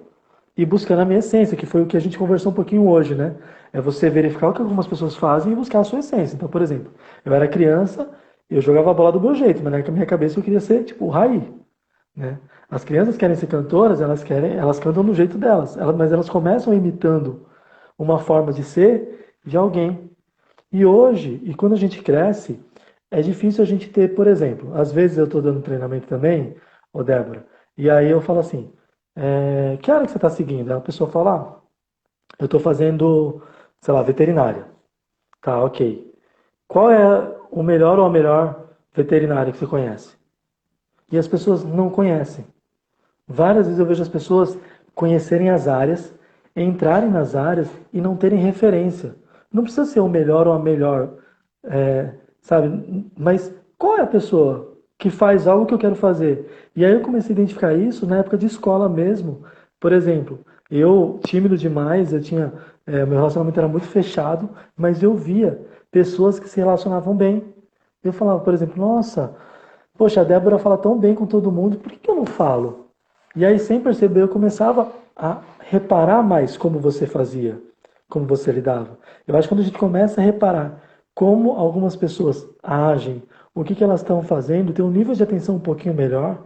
e buscando a minha essência, que foi o que a gente conversou um pouquinho hoje, né? É você verificar o que algumas pessoas fazem e buscar a sua essência. Então, por exemplo, eu era criança, eu jogava a bola do meu jeito, mas na minha cabeça eu queria ser tipo o Raí, né? As crianças querem ser cantoras, elas cantam do jeito delas, mas elas começam imitando uma forma de ser de alguém. E hoje, e quando a gente cresce, é difícil a gente ter, por exemplo, às vezes eu estou dando treinamento também, ô Débora, e aí eu falo assim, que área que você está seguindo? Aí a pessoa fala, eu estou fazendo, sei lá, veterinária. Tá, ok. Qual é o melhor ou a melhor veterinária que você conhece? E as pessoas não conhecem. Várias vezes eu vejo as pessoas conhecerem as áreas, entrarem nas áreas e não terem referência. Não precisa ser o melhor ou a melhor, sabe? Mas qual é a pessoa que faz algo que eu quero fazer? E aí eu comecei a identificar isso na época de escola mesmo. Por exemplo, eu, tímido demais, meu relacionamento era muito fechado, mas eu via pessoas que se relacionavam bem. Eu falava, por exemplo, nossa, poxa, a Débora fala tão bem com todo mundo, por que eu não falo? E aí, sem perceber, eu começava a reparar mais como você fazia, como você lidava. Eu acho que quando a gente começa a reparar como algumas pessoas agem, o que elas estão fazendo, ter um nível de atenção um pouquinho melhor,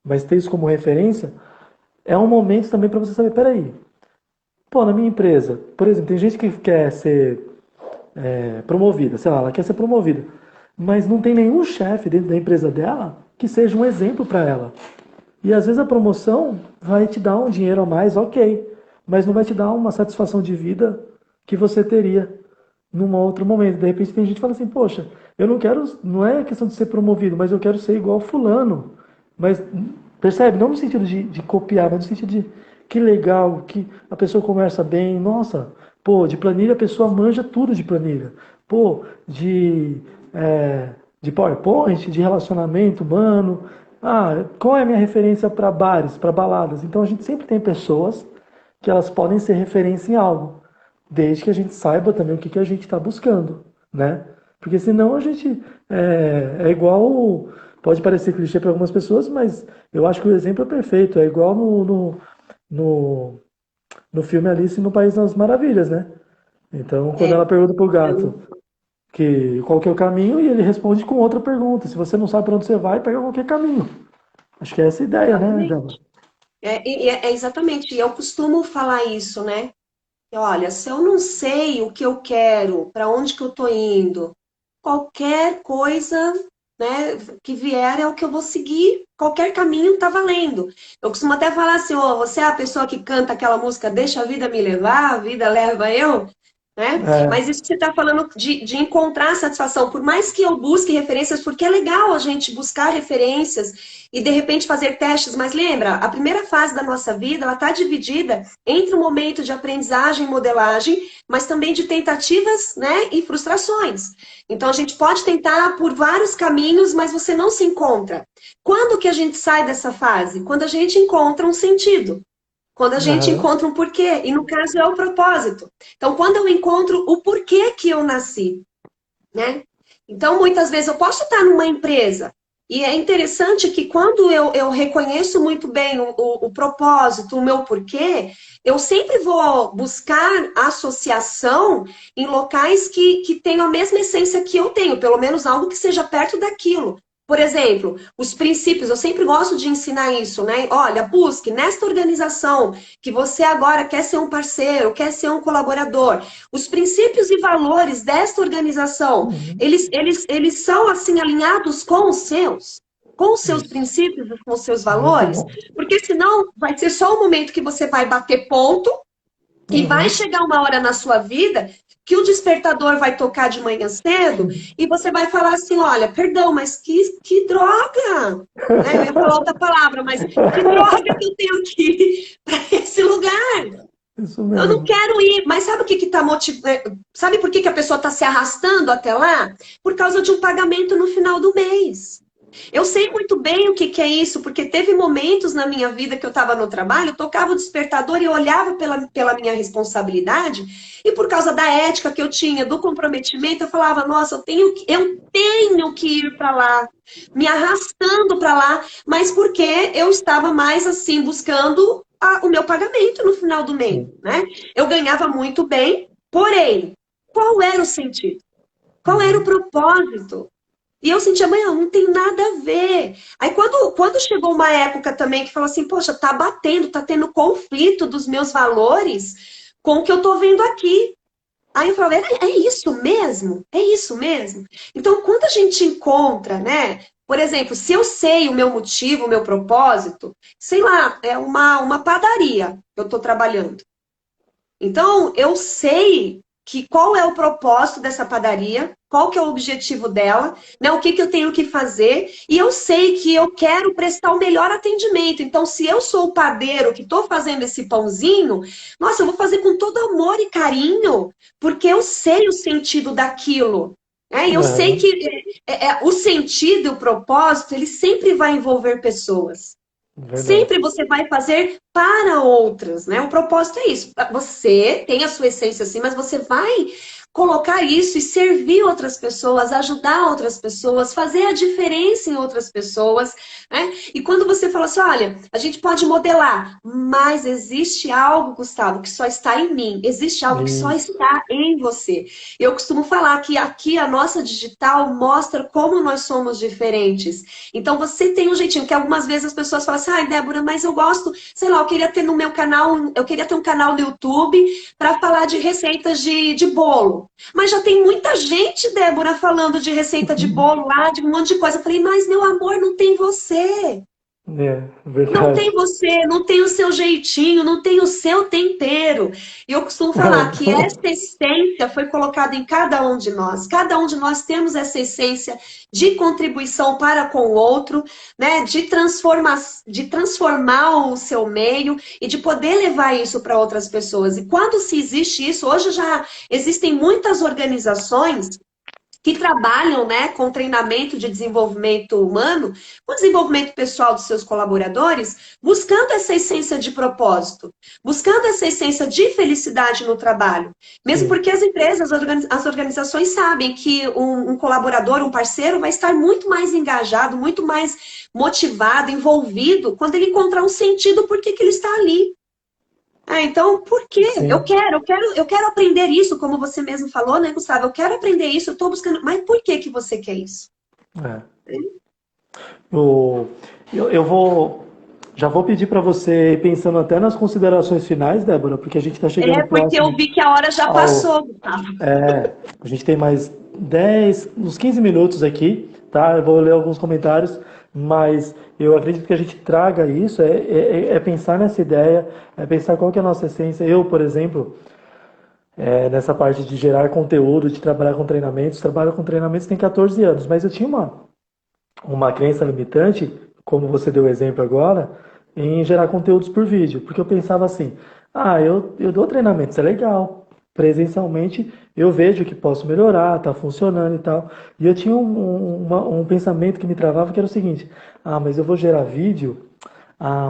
mas ter isso como referência, é um momento também para você saber, peraí, pô, na minha empresa, por exemplo, tem gente que quer ser promovida, sei lá, ela quer ser promovida, mas não tem nenhum chefe dentro da empresa dela que seja um exemplo para ela. E às vezes a promoção vai te dar um dinheiro a mais, ok, mas não vai te dar uma satisfação de vida que você teria num outro momento. De repente tem gente que fala assim, poxa, eu não quero, não é questão de ser promovido, mas eu quero ser igual fulano. Mas percebe? Não no sentido de copiar, mas no sentido de que legal, que a pessoa conversa bem, nossa, pô, de planilha a pessoa manja tudo de planilha. Pô, de PowerPoint, de relacionamento humano. Ah, qual é a minha referência para bares, para baladas? Então a gente sempre tem pessoas que elas podem ser referência em algo, desde que a gente saiba também o que a gente está buscando, né? Porque senão a gente é igual, pode parecer clichê para algumas pessoas, mas eu acho que o exemplo é perfeito. É igual no, no filme Alice no País das Maravilhas, né? Então, quando É, ela pergunta pro gato qual que é o caminho, e ele responde com outra pergunta. Se você não sabe para onde você vai, pega qualquer caminho. Acho que é essa a ideia, né, Débora? exatamente. É exatamente. E eu costumo falar isso, né? Olha, se eu não sei o que eu quero, para onde que eu estou indo, qualquer coisa, né, que vier é o que eu vou seguir, qualquer caminho está valendo. Eu costumo até falar assim, ó, você é a pessoa que canta aquela música Deixa a vida me levar, a vida leva eu, né? É, Mas isso que você está falando de encontrar satisfação, por mais que eu busque referências, porque é legal a gente buscar referências e de repente fazer testes, mas lembra, a primeira fase da nossa vida, ela está dividida entre o momento de aprendizagem e modelagem, mas também de tentativas, né, e frustrações. Então a gente pode tentar por vários caminhos, mas você não se encontra. Quando que a gente sai dessa fase? Quando a gente encontra um sentido. Quando a gente aham, encontra um porquê, e no caso é o propósito. Então, quando eu encontro o porquê que eu nasci, né? Então, muitas vezes eu posso estar numa empresa e é interessante que quando eu reconheço muito bem o propósito, o meu porquê, eu sempre vou buscar associação em locais que tenham a mesma essência que eu tenho, pelo menos algo que seja perto daquilo. Por exemplo, os princípios, eu sempre gosto de ensinar isso, né? Olha, busque nesta organização que você agora quer ser um parceiro, quer ser um colaborador. Os princípios e valores desta organização, Uhum. eles são assim alinhados com os seus Isso. princípios, com os seus Muito valores, bom. porque senão vai ser só o momento que você vai bater ponto e vai Uhum. chegar uma hora na sua vida que o despertador vai tocar de manhã cedo e você vai falar assim, olha, perdão, mas que droga! Né? Eu ia falar outra palavra, mas que droga que eu tenho que ir para esse lugar? Isso Eu não mesmo. quero ir, mas sabe o que está motivando? Sabe por que a pessoa está se arrastando até lá? Por causa de um pagamento no final do mês. Eu sei muito bem o que é isso, porque teve momentos na minha vida que eu estava no trabalho, eu tocava o despertador e eu olhava pela minha responsabilidade, e por causa da ética que eu tinha, do comprometimento, eu falava, nossa, eu tenho que ir para lá, me arrastando para lá, mas porque eu estava mais assim, buscando o meu pagamento no final do mês, Sim. né? Eu ganhava muito bem, porém, qual era o sentido? Qual era o Uhum. propósito? E eu sentia, mãe, não tem nada a ver. Aí quando chegou uma época também que falou assim, poxa, tá batendo, tá tendo conflito dos meus valores com o que eu tô vendo aqui. Aí eu falei, é isso mesmo? É isso mesmo? Então, quando a gente encontra, né? Por exemplo, se eu sei o meu motivo, o meu propósito, sei lá, é uma padaria que eu estou trabalhando. Então, eu sei que qual é o propósito dessa padaria, qual que é o objetivo dela, né? O que eu tenho que fazer, e eu sei que eu quero prestar o melhor atendimento. Então, se eu sou o padeiro que estou fazendo esse pãozinho, nossa, eu vou fazer com todo amor e carinho, porque eu sei o sentido daquilo. E eu sei Aham. que o sentido e o propósito, ele sempre vai envolver pessoas. Verdade. Sempre você vai fazer para outras, né? O propósito é isso. Você tem a sua essência assim, mas você vai colocar isso e servir outras pessoas, ajudar outras pessoas, fazer a diferença em outras pessoas, né? E quando você fala assim, olha, a gente pode modelar, mas existe algo, Gustavo, que só está em mim, existe algo que só Isso. está em você. Eu costumo falar que aqui a nossa digital mostra como nós somos diferentes. Então você tem um jeitinho, que algumas vezes as pessoas falam assim, ai, Débora, mas eu gosto, sei lá, eu queria ter no meu canal, eu queria ter um canal no YouTube para falar de receitas de bolo. Mas já tem muita gente, Débora, falando de receita de bolo lá, de um monte de coisa. Eu falei, mas meu amor, não tem você. É, Não tem verdade. você, não tem o seu jeitinho, não tem o seu tempero. E eu costumo falar que essa essência foi colocada em cada um de nós. Cada um de nós temos essa essência de contribuição para com o outro, né? De transformar o seu meio e de poder levar isso para outras pessoas. E quando se existe isso, hoje já existem muitas organizações que trabalham, né, com treinamento de desenvolvimento humano, com desenvolvimento pessoal dos seus colaboradores, buscando essa essência de propósito, buscando essa essência de felicidade no trabalho. Mesmo Sim. porque as empresas, as organizações sabem que um colaborador, um parceiro, vai estar muito mais engajado, muito mais motivado, envolvido, quando ele encontrar um sentido por que ele está ali. Então, por quê? Eu Sim. quero, eu quero, eu quero aprender isso, como você mesmo falou, né, Gustavo? Eu quero aprender isso, eu estou buscando. Mas por que que você quer isso? É. O- eu vou. Já vou pedir para você, ir pensando até nas considerações finais, Débora, porque a gente está chegando É porque eu próximo vi que a hora já ao. passou, Gustavo. A gente tem mais 10, uns 15 minutos aqui, tá? Eu vou ler alguns comentários, mas eu acredito que a gente traga isso, é pensar nessa ideia, é pensar qual que é a nossa essência. Eu, por exemplo, nessa parte de gerar conteúdo, de trabalhar com treinamentos, trabalho com treinamentos tem 14 anos, mas eu tinha uma crença limitante, como você deu o exemplo agora, em gerar conteúdos por vídeo, porque eu pensava assim, eu dou treinamento, isso é legal, presencialmente eu vejo que posso melhorar, tá funcionando e tal, e eu tinha um pensamento que me travava que era o seguinte, mas eu vou gerar vídeo,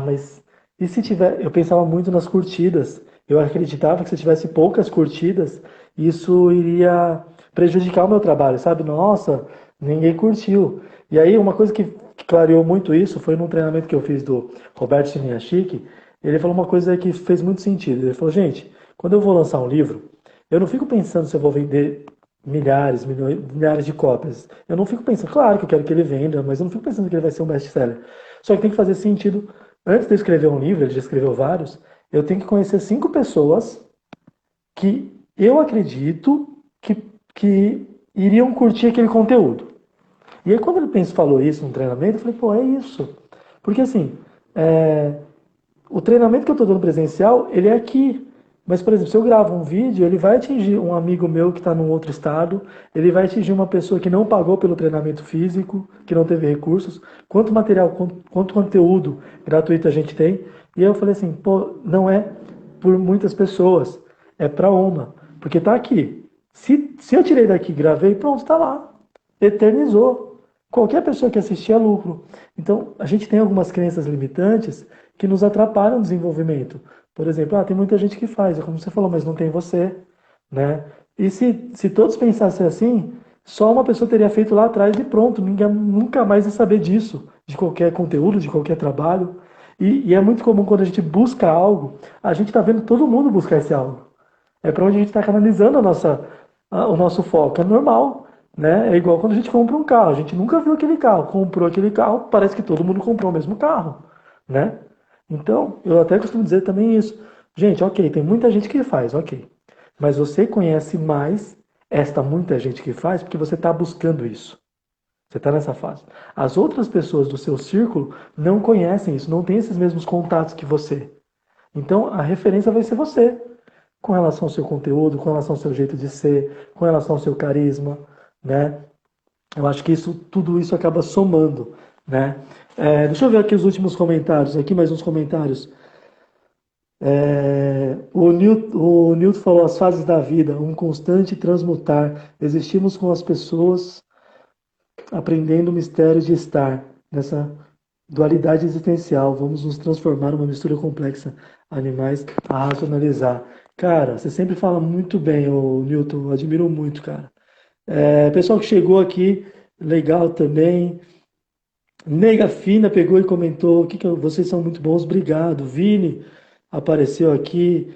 mas e se tiver, eu pensava muito nas curtidas, eu acreditava que se tivesse poucas curtidas, isso iria prejudicar o meu trabalho, sabe? Nossa, ninguém curtiu. E aí, uma coisa que clareou muito isso foi num treinamento que eu fiz do Roberto Chiniachiki. Ele falou uma coisa que fez muito sentido. Ele falou, gente, quando eu vou lançar um livro, eu não fico pensando se eu vou vender milhares, milhões, milhares de cópias. Eu não fico pensando, claro que eu quero que ele venda, mas eu não fico pensando que ele vai ser um best-seller. Só que tem que fazer sentido. Antes de eu escrever um livro, ele já escreveu vários, eu tenho que conhecer 5 pessoas que eu acredito que iriam curtir aquele conteúdo. E aí, quando ele falou isso no treinamento, eu falei, pô, é isso. Porque assim, o treinamento que eu estou dando presencial, ele é aqui. Mas, por exemplo, se eu gravo um vídeo, ele vai atingir um amigo meu que está num outro estado, ele vai atingir uma pessoa que não pagou pelo treinamento físico, que não teve recursos. Quanto material, quanto conteúdo gratuito a gente tem. E aí eu falei assim, pô, não é por muitas pessoas, é para uma. Porque está aqui. Se eu tirei daqui, gravei, pronto, está lá. Eternizou. Qualquer pessoa que assistir é lucro. Então, a gente tem algumas crenças limitantes que nos atrapalham no desenvolvimento. Por exemplo, tem muita gente que faz, é como você falou, mas não tem você, né? E se todos pensassem assim, só uma pessoa teria feito lá atrás e pronto, ninguém nunca mais ia saber disso, de qualquer conteúdo, de qualquer trabalho. E é muito comum quando a gente busca algo, a gente está vendo todo mundo buscar esse algo. É para onde a gente está canalizando o nosso foco. É normal, né? É igual quando a gente compra um carro. A gente nunca viu aquele carro, comprou aquele carro, parece que todo mundo comprou o mesmo carro, né? Então, eu até costumo dizer também isso. Gente, ok, tem muita gente que faz, ok. Mas você conhece mais esta muita gente que faz porque você está buscando isso. Você está nessa fase. As outras pessoas do seu círculo não conhecem isso, não têm esses mesmos contatos que você. Então, a referência vai ser você, com relação ao seu conteúdo, com relação ao seu jeito de ser, com relação ao seu carisma, né? Eu acho que tudo isso acaba somando, né? Deixa eu ver aqui os últimos comentários, aqui mais uns comentários. O Newton falou as fases da vida, um constante transmutar. Existimos com as pessoas aprendendo o mistério de estar nessa dualidade existencial. Vamos nos transformar numa mistura complexa, animais a racionalizar. Cara, você sempre fala muito bem, o Newton, eu admiro muito, cara. Pessoal que chegou aqui, legal também. Nega Fina pegou e comentou vocês são muito bons, obrigado. Vini apareceu aqui.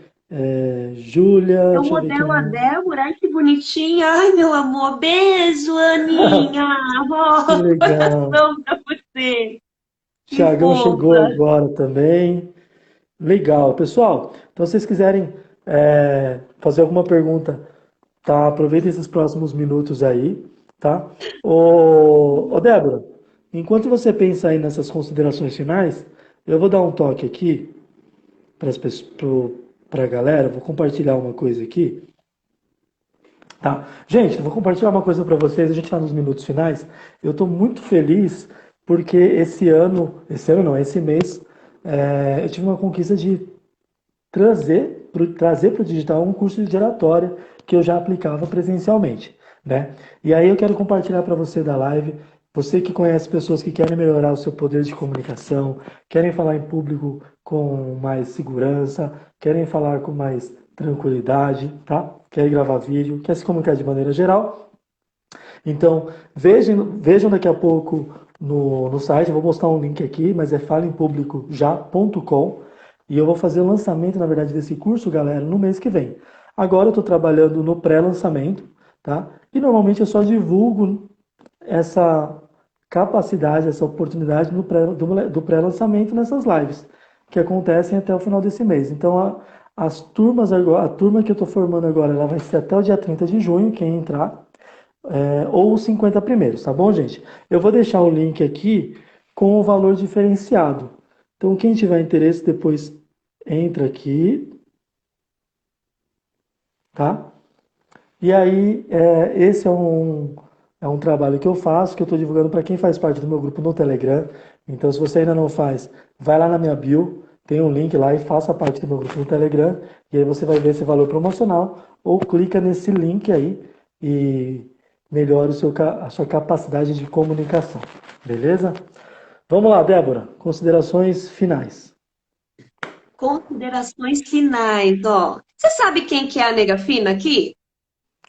Júlia, É o deixa eu ver quem modelo a mais. Débora, ai que bonitinha. Ai, meu amor, beijo, Aninha. Que Oh, legal. coração pra você. Que Tiagão chegou fofa. agora também. Legal, pessoal. Então, se vocês quiserem fazer alguma pergunta, tá? Aproveita esses próximos minutos aí, tá? Ô Débora, enquanto você pensa aí nessas considerações finais, eu vou dar um toque aqui para a galera. Vou compartilhar uma coisa aqui, tá? Gente, eu vou compartilhar uma coisa para vocês. A gente está nos minutos finais. Eu estou muito feliz porque esse mês, eu tive uma conquista de trazer para o digital um curso de oratória que eu já aplicava presencialmente, né? E aí eu quero compartilhar para você da live, você que conhece pessoas que querem melhorar o seu poder de comunicação, querem falar em público com mais segurança, querem falar com mais tranquilidade, tá? Quer gravar vídeo, quer se comunicar de maneira geral. Então, vejam daqui a pouco no site, eu vou mostrar um link aqui, mas é falempublicojá.com. E eu vou fazer o lançamento, na verdade, desse curso, galera, no mês que vem. Agora eu estou trabalhando no pré-lançamento, tá? E normalmente eu só divulgo essa capacidade, essa oportunidade do pré-lançamento nessas lives, que acontecem até o final desse mês. Então, as turmas agora, a turma que eu estou formando agora, ela vai ser até o dia 30 de junho, quem entrar, ou os 50 primeiros, tá bom, gente? Eu vou deixar o link aqui com o valor diferenciado. Então, quem tiver interesse, depois entra aqui, tá? E aí, esse é um trabalho que eu faço, que eu estou divulgando para quem faz parte do meu grupo no Telegram. Então, se você ainda não faz, vai lá na minha bio, tem um link lá e faça parte do meu grupo no Telegram. E aí você vai ver esse valor promocional, ou clica nesse link aí e melhora a sua capacidade de comunicação. Beleza? Vamos lá, Débora. Considerações finais. Considerações finais, ó. Você sabe quem que é a nega fina aqui?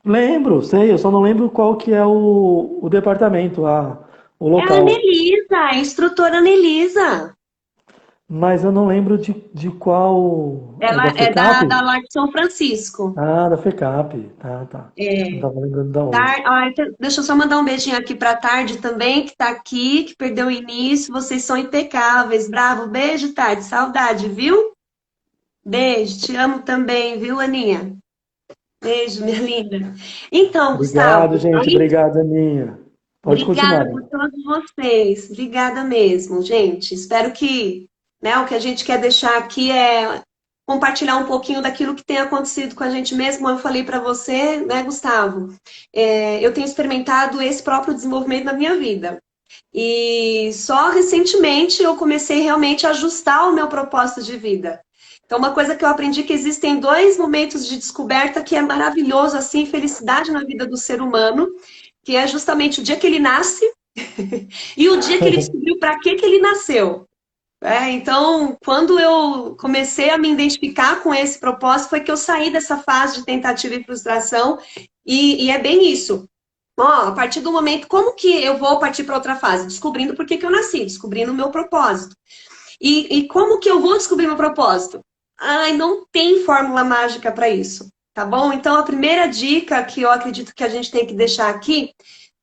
Lembro, sei, eu só não lembro qual que é o departamento lá, o É a local. Anelisa, a instrutora Anelisa. Mas eu não lembro de qual. É Ela da é FECAP? da lá de São Francisco. Ah, da FECAP. Tá, tá. Não É. tava lembrando da onde. Deixa eu só mandar um beijinho aqui para a Tarde também, que está aqui, que perdeu o início. Vocês são impecáveis. Bravo, beijo, Tarde. Saudade, viu? Beijo, te amo também, viu, Aninha? Beijo, minha linda. Então, Obrigado, Gustavo, gente. aí, Obrigado, Aninha. Pode continuar. obrigada por todos vocês. Obrigada mesmo, gente. Espero que, né, o que a gente quer deixar aqui é compartilhar um pouquinho daquilo que tem acontecido com a gente mesmo. Como eu falei para você, né, Gustavo? Eu tenho experimentado esse próprio desenvolvimento na minha vida. E só recentemente eu comecei realmente a ajustar o meu propósito de vida. Então, uma coisa que eu aprendi é que existem dois momentos de descoberta que é maravilhoso, assim, felicidade na vida do ser humano, que é justamente o dia que ele nasce e o dia que ele descobriu para que ele nasceu. Então, quando eu comecei a me identificar com esse propósito, foi que eu saí dessa fase de tentativa e frustração, e é bem isso. Ó, a partir do momento, como que eu vou partir para outra fase? Descobrindo por que eu nasci, descobrindo o meu propósito. E como que eu vou descobrir meu propósito? Ai, não tem fórmula mágica para isso, tá bom? Então, a primeira dica que eu acredito que a gente tem que deixar aqui,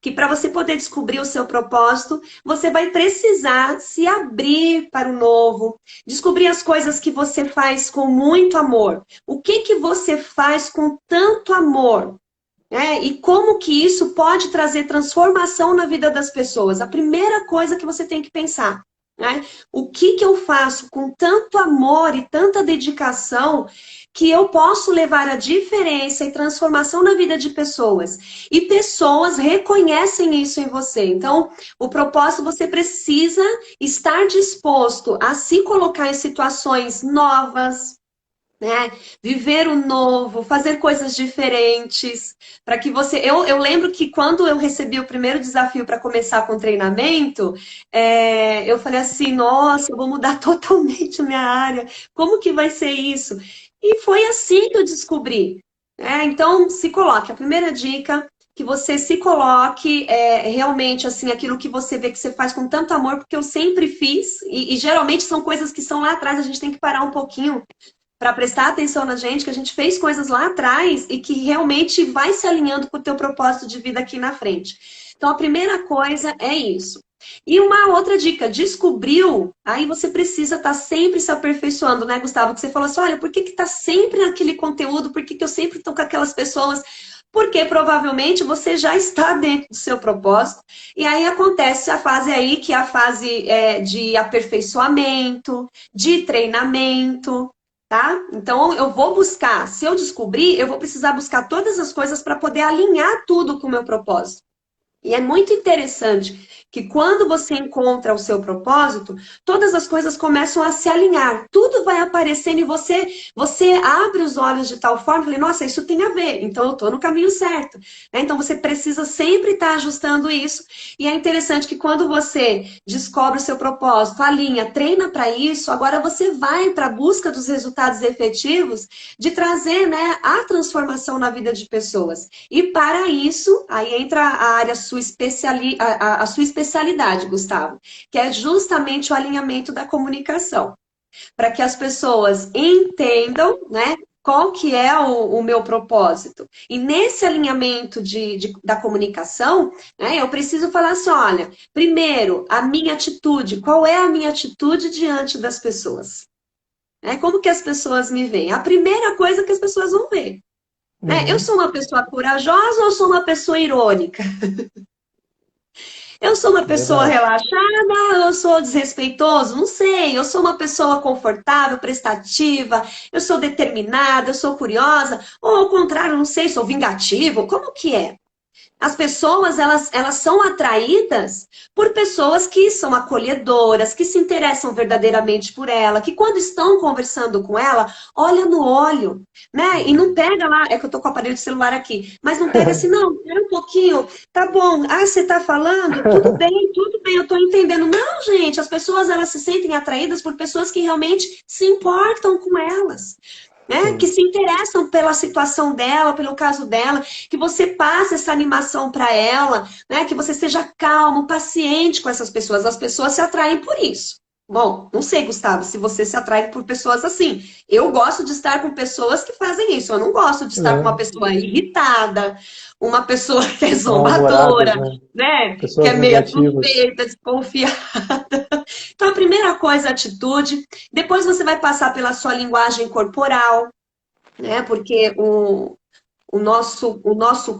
que para você poder descobrir o seu propósito, você vai precisar se abrir para o novo, descobrir as coisas que você faz com muito amor. O que você faz com tanto amor? E como que isso pode trazer transformação na vida das pessoas? A primeira coisa que você tem que pensar, né? O que eu faço com tanto amor e tanta dedicação que eu posso levar a diferença e transformação na vida de pessoas? E pessoas reconhecem isso em você. Então, o propósito, você precisa estar disposto a se colocar em situações novas, né? Viver o novo, fazer coisas diferentes, para que você. Eu lembro que quando eu recebi o primeiro desafio para começar com treinamento, eu falei assim: nossa, eu vou mudar totalmente a minha área, como que vai ser isso? E foi assim que eu descobri. Então, se coloque. A primeira dica. Que você se coloque realmente assim aquilo que você vê que você faz com tanto amor, porque eu sempre fiz, e geralmente são coisas que são lá atrás, a gente tem que parar um pouquinho para prestar atenção na gente, que a gente fez coisas lá atrás e que realmente vai se alinhando com o teu propósito de vida aqui na frente. Então, a primeira coisa é isso. E uma outra dica, descobriu, aí você precisa estar sempre se aperfeiçoando, né, Gustavo? Que você falou assim, olha, por que tá sempre naquele conteúdo? Por que eu sempre estou com aquelas pessoas? Porque provavelmente você já está dentro do seu propósito. E aí acontece a fase aí, que é a fase de aperfeiçoamento, de treinamento, tá? Então eu vou buscar, se eu descobrir, eu vou precisar buscar todas as coisas para poder alinhar tudo com o meu propósito. E é muito interessante que quando você encontra o seu propósito, todas as coisas começam a se alinhar. Tudo vai aparecendo e você abre os olhos de tal forma, fala, nossa, isso tem a ver, então eu estou no caminho certo. Então você precisa sempre estar ajustando isso. E é interessante que quando você descobre o seu propósito, alinha, treina para isso, agora você vai para a busca dos resultados efetivos de trazer, né, a transformação na vida de pessoas. E para isso, aí entra a área a sua especialidade, Gustavo, que é justamente o alinhamento da comunicação. Para que as pessoas entendam, né, qual que é o meu propósito. E nesse alinhamento da comunicação, né, eu preciso falar assim, olha, primeiro, a minha atitude, qual é a minha atitude diante das pessoas? Como que as pessoas me veem? A primeira coisa que as pessoas vão ver. Eu Uhum. sou uma pessoa corajosa ou sou uma pessoa irônica? Eu sou uma pessoa Verdade. relaxada ou eu sou desrespeitoso? Não sei. Eu sou uma pessoa confortável, prestativa, eu sou determinada, eu sou curiosa, ou ao contrário, não sei, sou vingativo. Como que é? As pessoas, elas são atraídas por pessoas que são acolhedoras, que se interessam verdadeiramente por ela, que quando estão conversando com ela, olha no olho, né? E não pega lá, é que eu tô com o aparelho de celular aqui, mas não pega assim, não, espera um pouquinho, tá bom, você tá falando? Tudo bem, eu tô entendendo. Não, gente, as pessoas, elas se sentem atraídas por pessoas que realmente se importam com elas. né? Que sim. se interessam pela situação dela, pelo caso dela, que você passe essa animação para ela, né? Que você seja calmo, paciente com essas pessoas. As pessoas se atraem por isso. Bom, não sei, Gustavo, se você se atrai por pessoas assim. Eu gosto de estar com pessoas que fazem isso. Eu não gosto de estar com uma É, pessoa irritada, uma pessoa que é mal-humoradas, zombadora, né? né? Que é Pessoas meia negativas. suspeita, desconfiada. Então, a primeira coisa, a atitude. Depois você vai passar pela sua linguagem corporal, né? Porque o nosso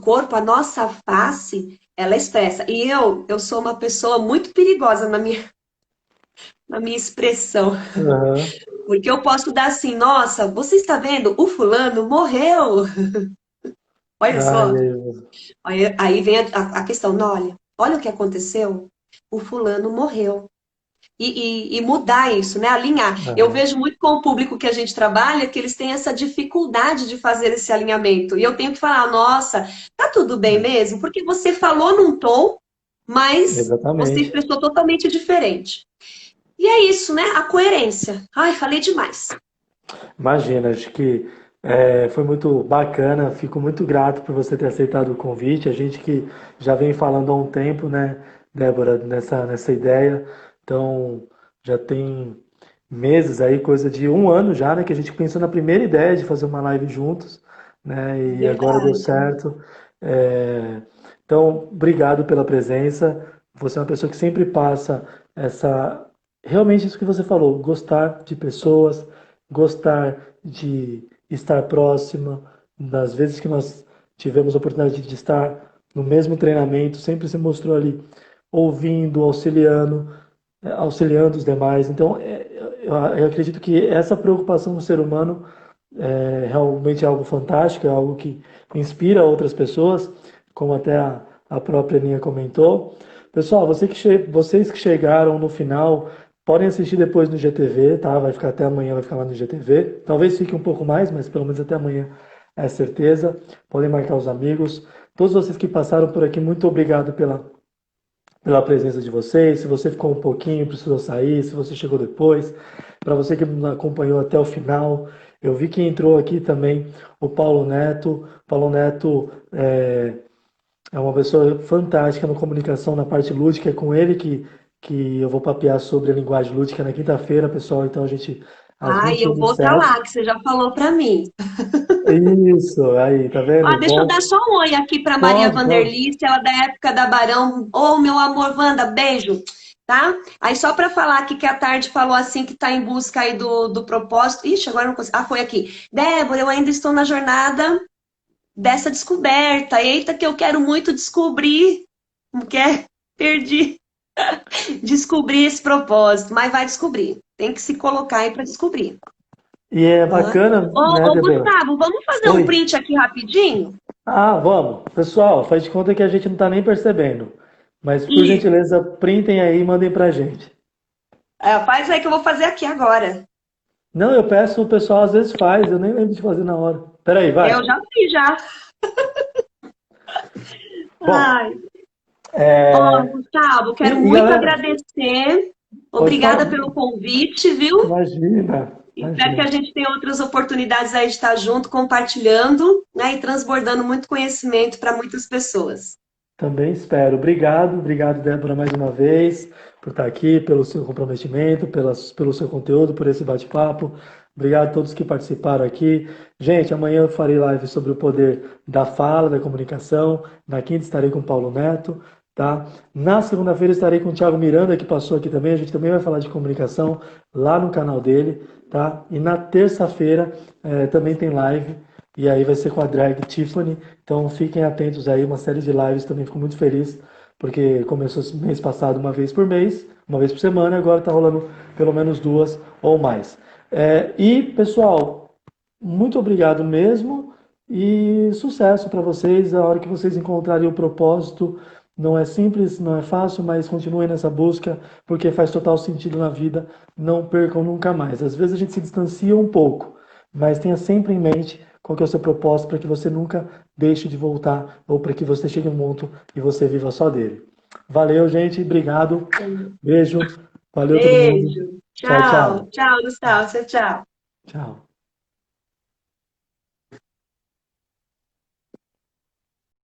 corpo, a nossa face, ela expressa. E eu sou uma pessoa muito perigosa na minha expressão. Aham. Porque eu posso dar assim, nossa, você está vendo? O fulano morreu. Olha Ai, só. ai, Aí vem a questão, não, olha o que aconteceu. O fulano morreu. E mudar isso, né? Alinhar. Eu aham. vejo muito com o público que a gente trabalha que eles têm essa dificuldade de fazer esse alinhamento. E eu tenho que falar, nossa, tá tudo bem mesmo? Porque você falou num tom, mas você Exatamente. expressou totalmente diferente. E é isso, né? A coerência. Ai, falei demais. Imagina, acho que foi muito bacana, fico muito grato por você ter aceitado o convite. A gente que já vem falando há um tempo, né, Débora, nessa ideia. Então, já tem meses aí, coisa de um ano já, né, que a gente pensou na primeira ideia de fazer uma live juntos, né, e agora deu Verdade. certo. É, então, obrigado pela presença. Você é uma pessoa que sempre passa essa, realmente isso que você falou, gostar de pessoas, gostar de estar próxima. Das vezes que nós tivemos a oportunidade de estar no mesmo treinamento, sempre se mostrou ali ouvindo, auxiliando os demais. Então, eu acredito que essa preocupação do ser humano é realmente algo fantástico, é algo que inspira outras pessoas, como até a própria Aninha comentou. Pessoal, vocês que chegaram no final, podem assistir depois no GTV, tá? Vai ficar até amanhã, vai ficar lá no GTV. Talvez fique um pouco mais, mas pelo menos até amanhã é certeza. Podem marcar os amigos. Todos vocês que passaram por aqui, muito obrigado pela presença de vocês. Se você ficou um pouquinho, precisou sair, se você chegou depois, para você que nos acompanhou até o final. Eu vi que entrou aqui também o Paulo Neto. Paulo Neto é uma pessoa fantástica na comunicação, na parte lúdica. É com ele que eu vou papear sobre a linguagem lúdica na quinta-feira, pessoal. Então a gente, às Ai, eu vou estar 21h07. lá, que você já falou para mim. Isso, aí, tá Ah, vendo? deixa eu dar Bom, só um oi aqui para Maria pode. Vanderlice, ela da época da Barão. Ô, meu amor, Wanda, beijo, tá? Aí só para falar aqui que a tarde falou assim que tá em busca aí do propósito. Ixi, agora eu não consigo. Ah, foi aqui. Débora, eu ainda estou na jornada dessa descoberta. Eita, que eu quero muito descobrir. Não quer? Perdi. Descobrir esse propósito, mas vai descobrir. Tem que se colocar aí para descobrir. E é Hã? bacana, né, Ô, Débora? Gustavo, vamos fazer um Oi. print aqui rapidinho? Ah, vamos. Pessoal, faz de conta que a gente não está nem percebendo. Mas, por Isso. gentileza, printem aí e mandem pra gente. É, faz aí que eu vou fazer aqui agora. Não, eu peço, o pessoal às vezes faz, eu nem lembro de fazer na hora. Peraí, Eu vai. já fiz, já. Bom, Ai. Ó, é... Gustavo, quero muito galera, agradecer. pode Obrigada falar. pelo convite, viu? Imagina, Espero que imagina. a gente tenha outras oportunidades aí de estar junto, compartilhando, né, e transbordando muito conhecimento para muitas pessoas. Também espero. Obrigado, obrigado, Débora, mais uma vez, por estar aqui, pelo seu comprometimento, pelo seu conteúdo, por esse bate-papo. Obrigado a todos que participaram aqui. Gente, amanhã eu farei live sobre o poder da fala, da comunicação. Na quinta estarei com o Paulo Neto, tá? Na segunda-feira estarei com o Thiago Miranda, que passou aqui também. A gente também vai falar de comunicação lá no canal dele, tá? E na terça-feira também tem live. E aí vai ser com a drag Tiffany. Então fiquem atentos aí, uma série de lives. Também fico muito feliz, porque começou mês passado uma vez por mês, uma vez por semana, e agora está rolando pelo menos duas ou mais. E, pessoal, muito obrigado mesmo e sucesso para vocês. A hora que vocês encontrarem o propósito, não é simples, não é fácil, mas continuem nessa busca, porque faz total sentido na vida. Não percam nunca mais. Às vezes a gente se distancia um pouco, mas tenha sempre em mente qual que é o seu propósito para que você nunca deixe de voltar ou para que você chegue a um ponto e você viva só dele. Valeu, gente. Obrigado. Beijo. Valeu todo mundo. Beijo. Tchau, Tchau. tchau. Tchau, Gustavo. Tchau, tchau. Tchau.